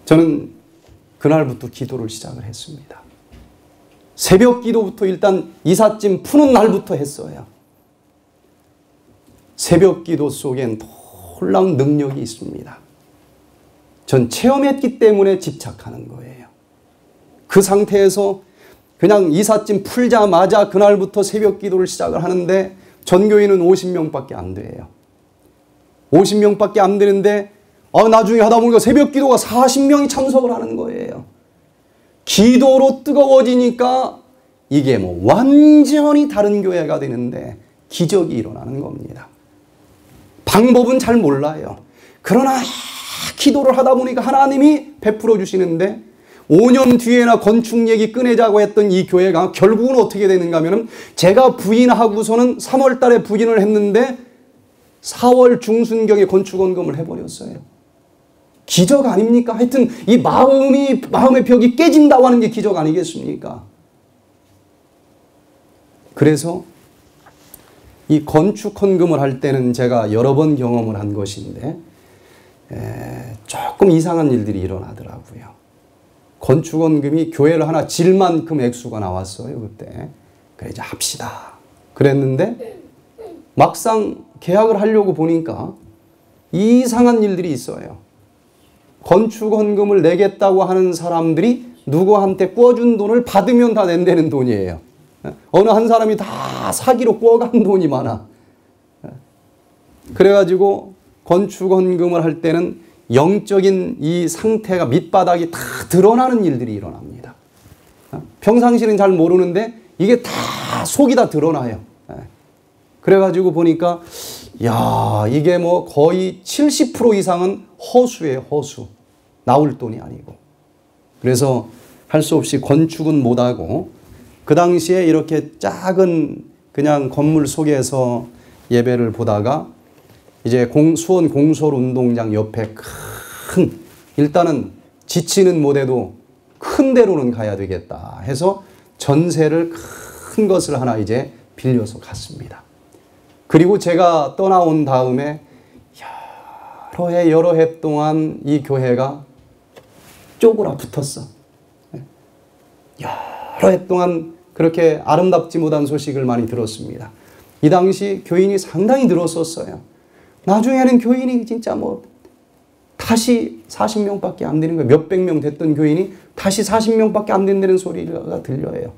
저는 그날부터 기도를 시작을 했습니다. 새벽 기도부터 일단 이삿짐 푸는 날부터 했어요. 새벽 기도 속엔 놀라운 능력이 있습니다. 전 체험했기 때문에 집착하는 거예요. 그 상태에서 그냥 이삿짐 풀자마자 그날부터 새벽 기도를 시작을 하는데 전교인은 50명밖에 안 돼요. 50명밖에 안 되는데 나중에 하다 보니까 새벽 기도가 40명이 참석을 하는 거예요. 기도로 뜨거워지니까 이게 뭐 완전히 다른 교회가 되는데 기적이 일어나는 겁니다. 방법은 잘 몰라요. 그러나 기도를 하다 보니까 하나님이 베풀어 주시는데 5년 뒤에나 건축 얘기 꺼내자고 했던 이 교회가 결국은 어떻게 되는가 하면 제가 부인하고서는 3월 달에 부인을 했는데 4월 중순경에 건축원금을 해버렸어요. 기적 아닙니까? 하여튼 이 마음의 벽이 깨진다고 하는 게 기적 아니겠습니까? 그래서 이 건축헌금을 할 때는 제가 여러 번 경험을 한 것인데 조금 이상한 일들이 일어나더라고요. 건축원금이 교회를 하나 질 만큼 액수가 나왔어요. 그때. 그래 이제 합시다. 그랬는데 막상 계약을 하려고 보니까 이상한 일들이 있어요. 건축헌금을 내겠다고 하는 사람들이 누구한테 꿔준 돈을 받으면 다 낸다는 돈이에요. 어느 한 사람이 다 사기로 꿔간 돈이 많아. 그래가지고 건축헌금을 할 때는 영적인 이 상태가 밑바닥이 다 드러나는 일들이 일어납니다. 평상시는 잘 모르는데 이게 다 속이 다 드러나요. 그래가지고 보니까 야 이게 뭐 거의 70% 이상은 허수예요. 허수. 나올 돈이 아니고. 그래서 할 수 없이 건축은 못하고 그 당시에 이렇게 작은 그냥 건물 속에서 예배를 보다가 이제 수원 공설운동장 옆에 큰 일단은 지치는 못해도 큰 데로는 가야 되겠다 해서 전세를 큰 것을 하나 이제 빌려서 갔습니다. 그리고 제가 떠나온 다음에 여러 해 동안 이 교회가 쪼그라 붙었어. 여러 해 동안 그렇게 아름답지 못한 소식을 많이 들었습니다. 이 당시 교인이 상당히 늘었었어요. 나중에는 교인이 진짜 뭐 다시 40명밖에 안 되는 거예요. 몇백 명 됐던 교인이 다시 40명밖에 안 된다는 소리가 들려요.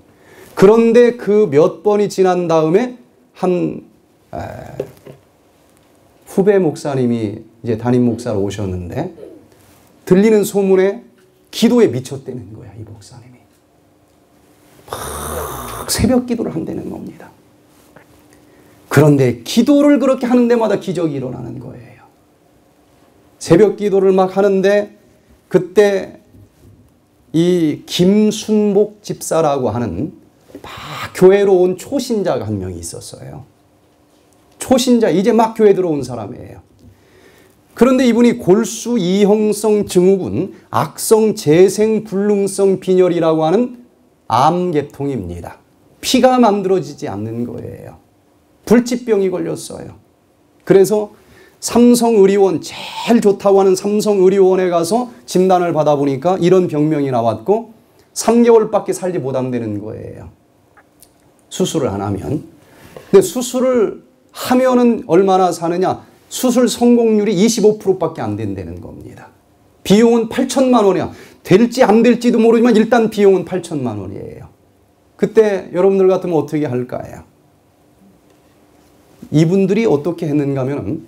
그런데 그 몇 번이 지난 다음에 한 후배 목사님이 이제 담임 목사로 오셨는데 들리는 소문에 기도에 미쳤다는 거야. 이 목사님이. 막 새벽 기도를 한다는 겁니다. 그런데 기도를 그렇게 하는 데마다 기적이 일어나는 거예요. 새벽 기도를 막 하는데 그때 이 김순복 집사라고 하는 막 교회로 온 초신자가 한 명이 있었어요. 초신자, 이제 막 교회 들어온 사람이에요. 그런데 이분이 골수 이형성 증후군, 악성 재생 불능성 빈혈이라고 하는 암계통입니다. 피가 만들어지지 않는 거예요. 불치병이 걸렸어요. 그래서 삼성의료원, 제일 좋다고 하는 삼성의료원에 가서 진단을 받아보니까 이런 병명이 나왔고 3개월밖에 살지 못한다는 거예요. 수술을 안 하면. 근데 수술을 하면은 얼마나 사느냐? 수술 성공률이 25%밖에 안 된다는 겁니다. 비용은 8천만 원이야. 될지 안 될지도 모르지만 일단 비용은 8천만 원이에요. 그때 여러분들 같으면 어떻게 할까요? 이분들이 어떻게 했는가 하면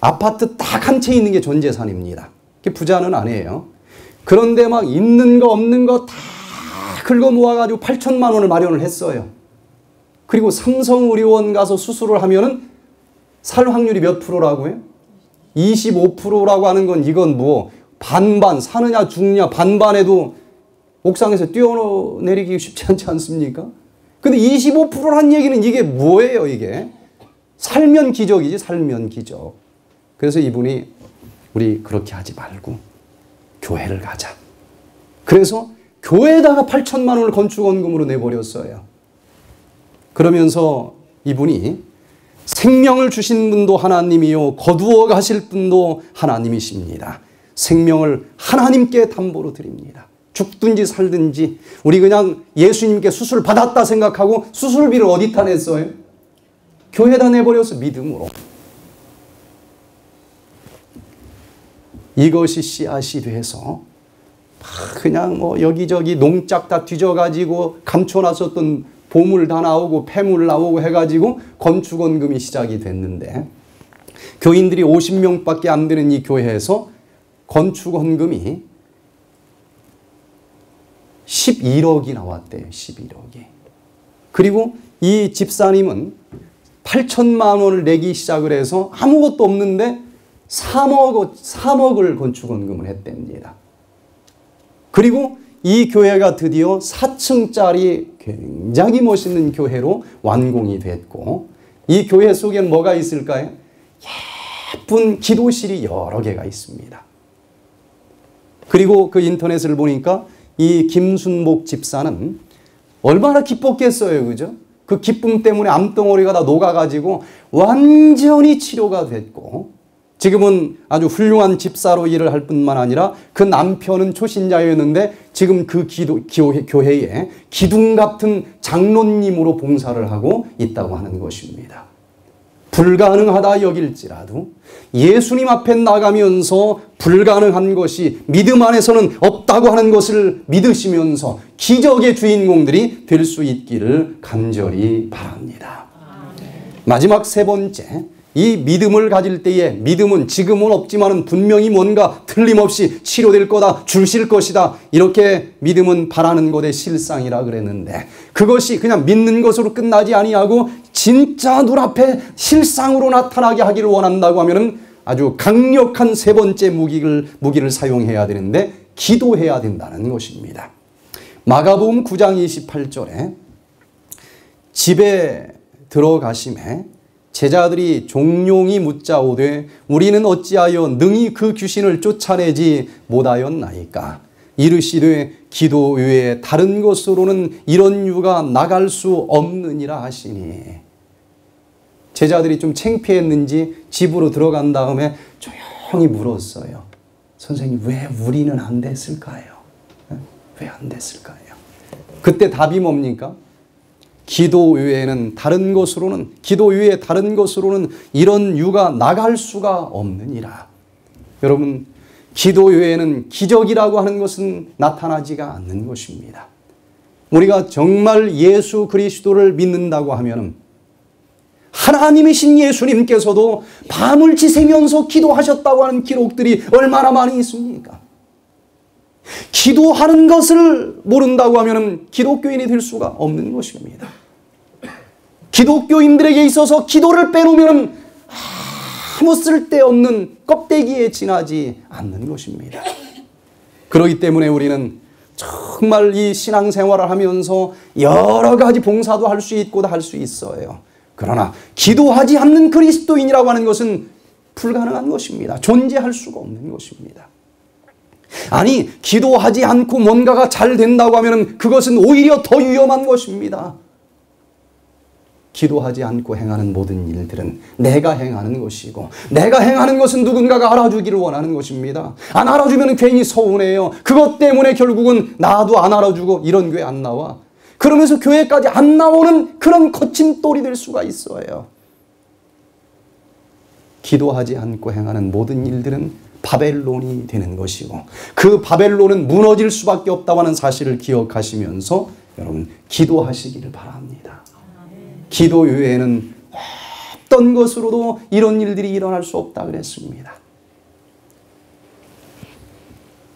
아파트 딱 한 채 있는 게 전 재산입니다. 부자는 아니에요. 그런데 막 있는 거 없는 거 다 긁어 모아가지고 8천만 원을 마련을 했어요. 그리고 삼성의료원 가서 수술을 하면은 살 확률이 몇 프로라고요? 25%라고 하는 건 이건 뭐 반반 사느냐 죽느냐 반반에도 옥상에서 뛰어내리기 쉽지 않지 않습니까? 근데 25%란 얘기는 이게 뭐예요 이게? 살면 기적이지 살면 기적. 그래서 이분이 우리 그렇게 하지 말고 교회를 가자. 그래서 교회에다가 8천만 원을 건축원금으로 내버렸어요. 그러면서 이분이 생명을 주신 분도 하나님이요 거두어 가실 분도 하나님이십니다. 생명을 하나님께 담보로 드립니다. 죽든지 살든지 우리 그냥 예수님께 수술 받았다 생각하고 수술비를 어디다 냈어요? 교회에다 내버려서 믿음으로. 이것이 씨앗이 돼서 그냥 뭐 여기저기 농짝 다 뒤져가지고 감춰놨었던 보물 다 나오고 폐물 나오고 해가지고 건축원금이 시작이 됐는데 교인들이 50명밖에 안 되는 이 교회에서 건축원금이 11억이 나왔대요. 11억이. 그리고 이 집사님은 8천만 원을 내기 시작을 해서 아무것도 없는데 3억을 건축원금을 했답니다. 그리고 이 교회가 드디어 4층짜리 굉장히 멋있는 교회로 완공이 됐고 이 교회 속에는 뭐가 있을까요? 예쁜 기도실이 여러 개가 있습니다. 그리고 그 인터넷을 보니까 이 김순복 집사는 얼마나 기뻤겠어요. 그죠? 그 기쁨 때문에 암덩어리가 다 녹아가지고 완전히 치료가 됐고 지금은 아주 훌륭한 집사로 일을 할 뿐만 아니라 그 남편은 초신자였는데 지금 그 교회에 기둥 같은 장로님으로 봉사를 하고 있다고 하는 것입니다. 불가능하다 여길지라도 예수님 앞에 나가면서 불가능한 것이 믿음 안에서는 없다고 하는 것을 믿으시면서 기적의 주인공들이 될 수 있기를 간절히 바랍니다. 마지막 세 번째, 이 믿음을 가질 때에 믿음은 지금은 없지만 분명히 뭔가 틀림없이 치료될 거다, 주실 것이다. 이렇게 믿음은 바라는 것의 실상이라 그랬는데 그것이 그냥 믿는 것으로 끝나지 아니하고 진짜 눈앞에 실상으로 나타나게 하기를 원한다고 하면 아주 강력한 세 번째 무기를 사용해야 되는데 기도해야 된다는 것입니다. 마가복음 9장 28절에 집에 들어가심에 제자들이 종용이 묻자오되 우리는 어찌하여 능히 그 귀신을 쫓아내지 못하였나이까. 이르시되 기도 외에 다른 것으로는 이런 유가 나갈 수 없느니라 하시니. 제자들이 좀 창피했는지 집으로 들어간 다음에 조용히 물었어요. 선생님 왜 우리는 안 됐을까요? 왜 안 됐을까요? 그때 답이 뭡니까? 기도 외에는 다른 것으로는 이런 유가 나갈 수가 없느니라. 여러분 기도 외에는 기적이라고 하는 것은 나타나지가 않는 것입니다. 우리가 정말 예수 그리스도를 믿는다고 하면 하나님이신 예수님께서도 밤을 지새면서 기도하셨다고 하는 기록들이 얼마나 많이 있습니까? 기도하는 것을 모른다고 하면 기독교인이 될 수가 없는 것입니다. 기독교인들에게 있어서 기도를 빼놓으면 아무 쓸데없는 껍데기에 지나지 않는 것입니다. 그렇기 때문에 우리는 정말 이 신앙생활을 하면서 여러 가지 봉사도 할 수 있고 할 수 있어요. 그러나 기도하지 않는 그리스도인이라고 하는 것은 불가능한 것입니다. 존재할 수가 없는 것입니다. 아니 기도하지 않고 뭔가가 잘 된다고 하면 그것은 오히려 더 위험한 것입니다. 기도하지 않고 행하는 모든 일들은 내가 행하는 것이고 내가 행하는 것은 누군가가 알아주기를 원하는 것입니다. 안 알아주면 괜히 서운해요. 그것 때문에 결국은 나도 안 알아주고 이런 교회 안 나와. 그러면서 교회까지 안 나오는 그런 거친 똘이 될 수가 있어요. 기도하지 않고 행하는 모든 일들은 바벨론이 되는 것이고 그 바벨론은 무너질 수밖에 없다고 하는 사실을 기억하시면서 여러분 기도하시기를 바랍니다. 기도 외에는 어떤 것으로도 이런 일들이 일어날 수 없다 그랬습니다.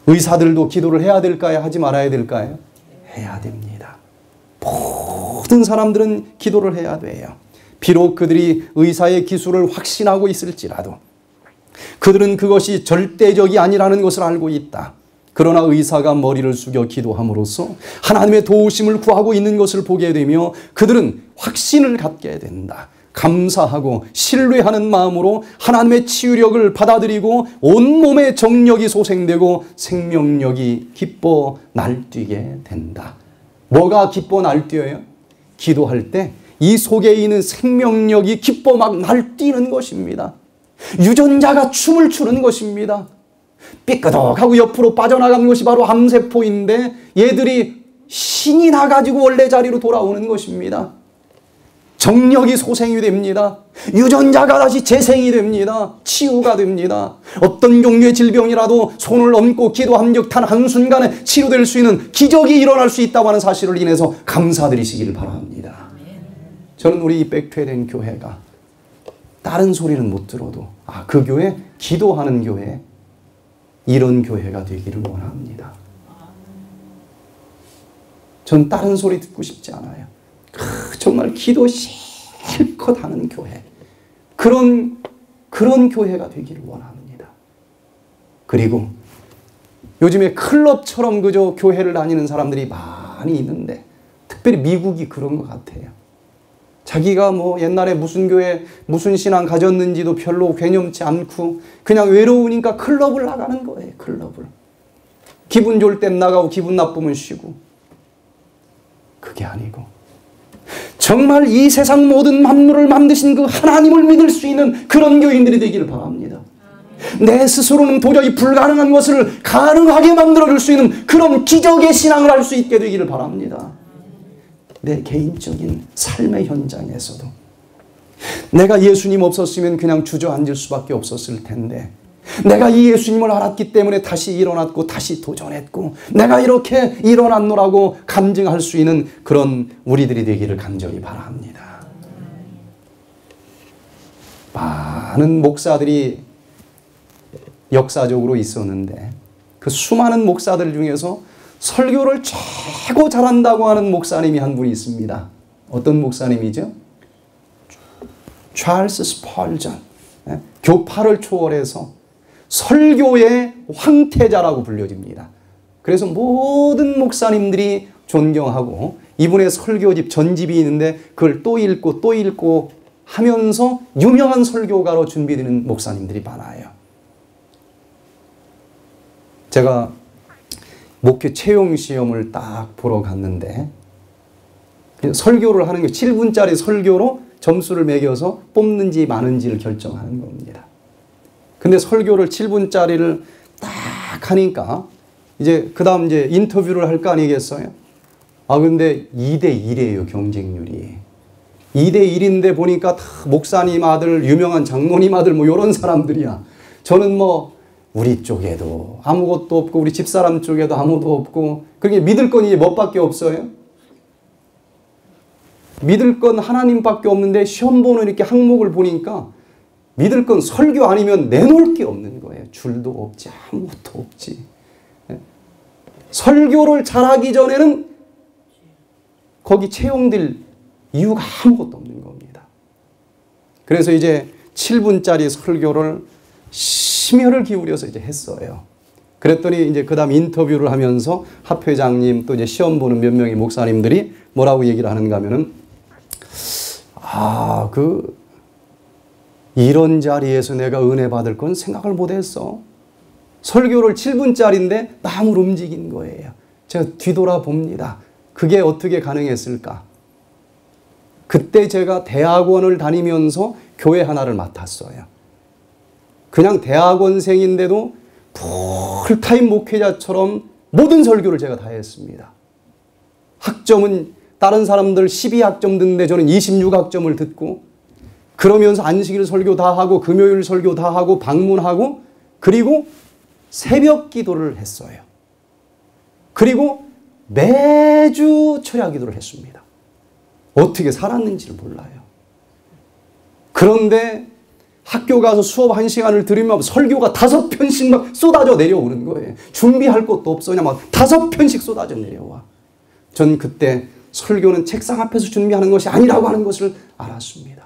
의사들도 기도를 해야 될까요? 하지 말아야 될까요? 해야 됩니다. 모든 사람들은 기도를 해야 돼요. 비록 그들이 의사의 기술을 확신하고 있을지라도 그들은 그것이 절대적이 아니라는 것을 알고 있다. 그러나 의사가 머리를 숙여 기도함으로써 하나님의 도우심을 구하고 있는 것을 보게 되며 그들은 확신을 갖게 된다. 감사하고 신뢰하는 마음으로 하나님의 치유력을 받아들이고 온몸의 정력이 솟생되고 생명력이 기뻐 날뛰게 된다. 뭐가 기뻐 날뛰어요? 기도할 때 이 속에 있는 생명력이 기뻐 막 날뛰는 것입니다. 유전자가 춤을 추는 것입니다. 삐끄덕하고 옆으로 빠져나간 것이 바로 암세포인데 얘들이 신이 나가지고 원래 자리로 돌아오는 것입니다. 정력이 소생이 됩니다. 유전자가 다시 재생이 됩니다. 치유가 됩니다. 어떤 종류의 질병이라도 손을 얹고 기도한 적 단 한순간에 치료될 수 있는 기적이 일어날 수 있다고 하는 사실을 인해서 감사드리시기를 바랍니다. 저는 우리 백퇴된 교회가 다른 소리는 못 들어도 그 교회, 기도하는 교회, 이런 교회가 되기를 원합니다. 전 다른 소리 듣고 싶지 않아요. 정말 기도 실컷 하는 교회, 그런 교회가 되기를 원합니다. 그리고 요즘에 클럽처럼 그저 교회를 다니는 사람들이 많이 있는데 특별히 미국이 그런 것 같아요. 자기가 뭐 옛날에 무슨 교회 무슨 신앙 가졌는지도 별로 개념치 않고 그냥 외로우니까 클럽을 나가는 거예요. 클럽을. 기분 좋을 땐 나가고 기분 나쁘면 쉬고. 그게 아니고 정말 이 세상 모든 만물을 만드신 그 하나님을 믿을 수 있는 그런 교인들이 되기를 바랍니다. 내 스스로는 도저히 불가능한 것을 가능하게 만들어줄 수 있는 그런 기적의 신앙을 할 수 있게 되기를 바랍니다. 내 개인적인 삶의 현장에서도 내가 예수님 없었으면 그냥 주저앉을 수밖에 없었을 텐데 내가 이 예수님을 알았기 때문에 다시 일어났고 다시 도전했고 내가 이렇게 일어났노라고 간증할 수 있는 그런 우리들이 되기를 간절히 바랍니다. 많은 목사들이 역사적으로 있었는데 그 수많은 목사들 중에서 설교를 최고 잘한다고 하는 목사님이 한 분이 있습니다. 어떤 목사님이죠? 찰스 스펄전. 교파를 초월해서 설교의 황태자라고 불려집니다. 그래서 모든 목사님들이 존경하고 이분의 설교집 전집이 있는데 그걸 또 읽고 또 읽고 하면서 유명한 설교가로 준비되는 목사님들이 많아요. 제가 목회 채용 시험을 딱 보러 갔는데 설교를 하는 게 7분짜리 설교로 점수를 매겨서 뽑는지 마는지를 결정하는 겁니다. 근데 설교를 7분짜리를 딱 하니까 이제 그 다음 이제 인터뷰를 할 거 아니겠어요? 근데 2대1이에요, 경쟁률이. 2대1인데 보니까 다 목사님 아들, 유명한 장로님 아들 뭐 이런 사람들이야. 저는 뭐 우리 쪽에도 아무것도 없고 우리 집사람 쪽에도 아무도 없고 그게 믿을 건 이제 뭐밖에 없어요? 믿을 건 하나님밖에 없는데 시험 보는 이렇게 항목을 보니까 믿을 건 설교 아니면 내놓을 게 없는 거예요. 줄도 없지 아무것도 없지. 설교를 잘하기 전에는 거기 채용될 이유가 아무것도 없는 겁니다. 그래서 이제 7분짜리 설교를 심혈을 기울여서 이제 했어요. 그랬더니 이제 그 다음 인터뷰를 하면서 합회장님 또 이제 시험 보는 몇 명의 목사님들이 뭐라고 얘기를 하는가 하면은 이런 자리에서 내가 은혜 받을 건 생각을 못 했어. 설교를 7분짜리인데 마음을 움직인 거예요. 제가 뒤돌아봅니다. 그게 어떻게 가능했을까? 그때 제가 대학원을 다니면서 교회 하나를 맡았어요. 그냥 대학원생인데도 풀타임 목회자처럼 모든 설교를 제가 다 했습니다. 학점은 다른 사람들 12학점 듣는데 저는 26학점을 듣고 그러면서 안식일 설교 다 하고 금요일 설교 다 하고 방문하고 그리고 새벽 기도를 했어요. 그리고 매주 철야 기도를 했습니다. 어떻게 살았는지를 몰라요. 그런데 학교 가서 수업 1시간을 들으면 설교가 5편씩 막 쏟아져 내려오는 거예요. 준비할 것도 없어. 그냥 막 5편씩 쏟아져 내려와. 전 그때 설교는 책상 앞에서 준비하는 것이 아니라고 하는 것을 알았습니다.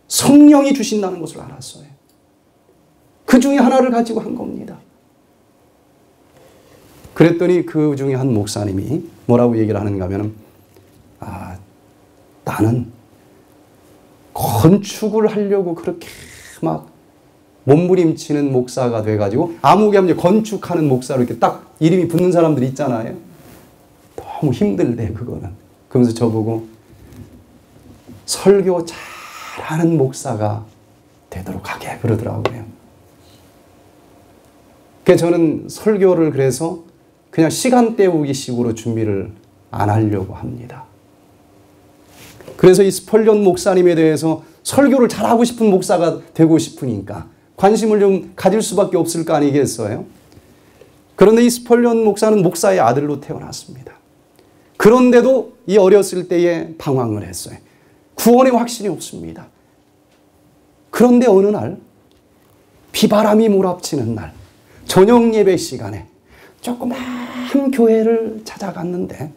성령이 주신다는 것을 알았어요. 그 중에 하나를 가지고 한 겁니다. 그랬더니 그 중에 한 목사님이 뭐라고 얘기를 하는가 하면 나는 건축을 하려고 그렇게 막 몸부림치는 목사가 돼가지고 아무개 없이 건축하는 목사로 이렇게 딱 이름이 붙는 사람들 있잖아요. 너무 힘들대 그거는. 그러면서 저보고 설교 잘하는 목사가 되도록 하게 그러더라고요. 그래서 저는 설교를 그래서 그냥 시간 때우기 식으로 준비를 안 하려고 합니다. 그래서 이 스펄전 목사님에 대해서 설교를 잘하고 싶은 목사가 되고 싶으니까 관심을 좀 가질 수밖에 없을 거 아니겠어요? 그런데 이 스펄전 목사는 목사의 아들로 태어났습니다. 그런데도 이 어렸을 때에 방황을 했어요. 구원의 확신이 없습니다. 그런데 어느 날 비바람이 몰아치는 날 저녁 예배 시간에 조그마한 교회를 찾아갔는데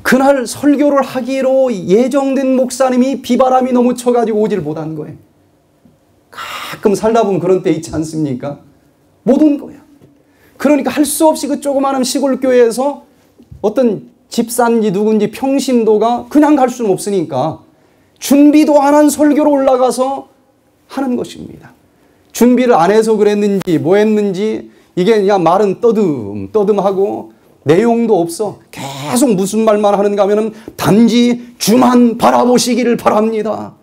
그날 설교를 하기로 예정된 목사님이 비바람이 너무 쳐가지고 오질 못한 거예요. 가끔 살다 보면 그런 때 있지 않습니까? 못 온 거야. 그러니까 할 수 없이 그 조그마한 시골 교회에서 어떤 집사인지 누군지 평신도가 그냥 갈 수는 없으니까 준비도 안 한 설교로 올라가서 하는 것입니다. 준비를 안 해서 그랬는지 뭐 했는지 이게 그냥 말은 떠듬하고 내용도 없어. 계속 무슨 말만 하는가 하면은 단지 주만 바라보시기를 바랍니다.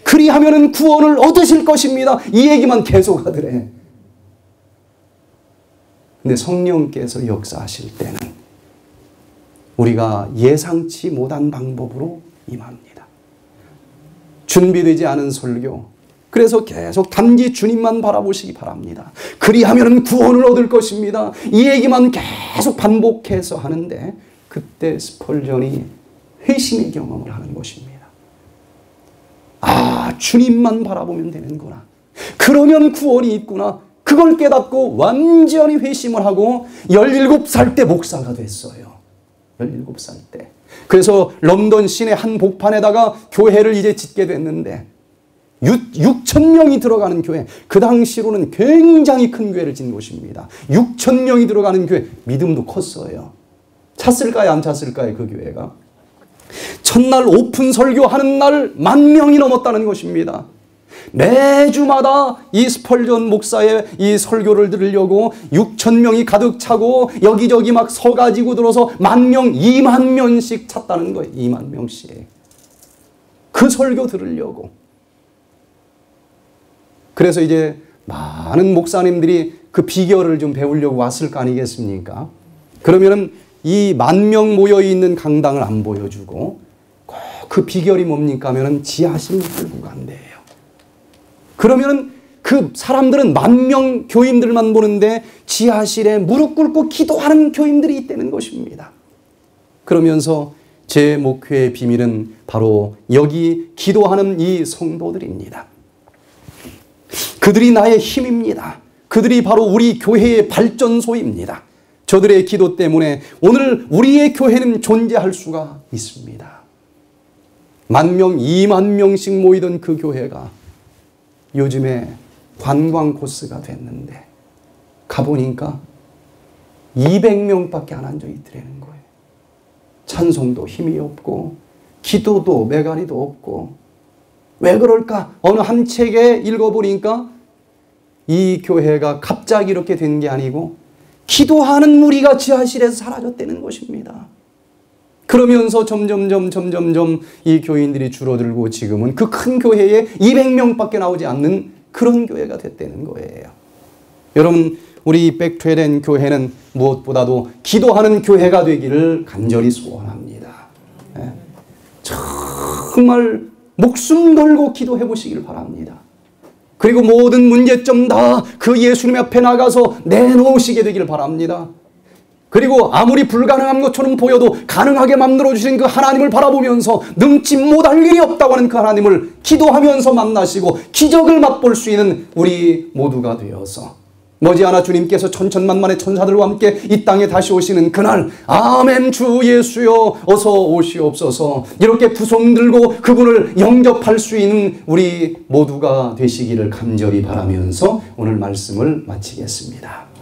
그리하면은 구원을 얻으실 것입니다. 이 얘기만 계속 하더래. 근데 성령께서 역사하실 때는 우리가 예상치 못한 방법으로 임합니다. 준비되지 않은 설교. 그래서 계속 단지 주님만 바라보시기 바랍니다. 그리하면 구원을 얻을 것입니다. 이 얘기만 계속 반복해서 하는데 그때 스펄전이 회심의 경험을 하는 것입니다. 아, 주님만 바라보면 되는구나. 그러면 구원이 있구나. 그걸 깨닫고 완전히 회심을 하고 17살 때 목사가 됐어요. 17살 때. 그래서 런던 시내 한 복판에다가 교회를 이제 짓게 됐는데 6,000명이 들어가는 교회. 그 당시로는 굉장히 큰 교회를 짓는 곳입니다. 6,000명이 들어가는 교회. 믿음도 컸어요. 찼을까요? 안 찼을까요? 그 교회가. 첫날 오픈 설교하는 날 10,000명이 넘었다는 것입니다. 매주마다 이 스펄전 목사의 이 설교를 들으려고 6,000명이 가득 차고 여기저기 막 서가지고 들어서 10,000명, 20,000명씩 찼다는 거예요. 20,000명씩. 그 설교 들으려고. 그래서 이제 많은 목사님들이 그 비결을 좀 배우려고 왔을 거 아니겠습니까? 그러면은 이 10,000명 모여있는 강당을 안 보여주고 꼭 그 비결이 뭡니까 하면은 지하실 끌고 간대요. 그러면은 그 사람들은 10,000명 교인들만 보는데 지하실에 무릎 꿇고 기도하는 교인들이 있다는 것입니다. 그러면서 제 목회의 비밀은 바로 여기 기도하는 이 성도들입니다. 그들이 나의 힘입니다. 그들이 바로 우리 교회의 발전소입니다. 저들의 기도 때문에 오늘 우리의 교회는 존재할 수가 있습니다. 10,000명, 20,000명씩 모이던 그 교회가 요즘에 관광 코스가 됐는데 가보니까 200명밖에 안 앉아있더라는 거예요. 찬송도 힘이 없고 기도도 메가리도 없고 왜 그럴까? 어느 한 책에 읽어보니까 이 교회가 갑자기 이렇게 된 게 아니고 기도하는 무리가 지하실에서 사라졌다는 것입니다. 그러면서 점점 이 교인들이 줄어들고 지금은 그 큰 교회에 200명밖에 나오지 않는 그런 교회가 됐다는 거예요. 여러분, 우리 백트레덴 교회는 무엇보다도 기도하는 교회가 되기를 간절히 소원합니다. 정말 목숨 걸고 기도해 보시기를 바랍니다. 그리고 모든 문제점 다 그 예수님 앞에 나가서 내놓으시게 되기를 바랍니다. 그리고 아무리 불가능한 것처럼 보여도 가능하게 만들어주신 그 하나님을 바라보면서 능치 못할 일이 없다고 하는 그 하나님을 기도하면서 만나시고 기적을 맛볼 수 있는 우리 모두가 되어서 머지않아 주님께서 천천만만의 천사들과 함께 이 땅에 다시 오시는 그날 아멘 주 예수여 어서 오시옵소서 이렇게 두 손 들고 그분을 영접할 수 있는 우리 모두가 되시기를 간절히 바라면서 오늘 말씀을 마치겠습니다.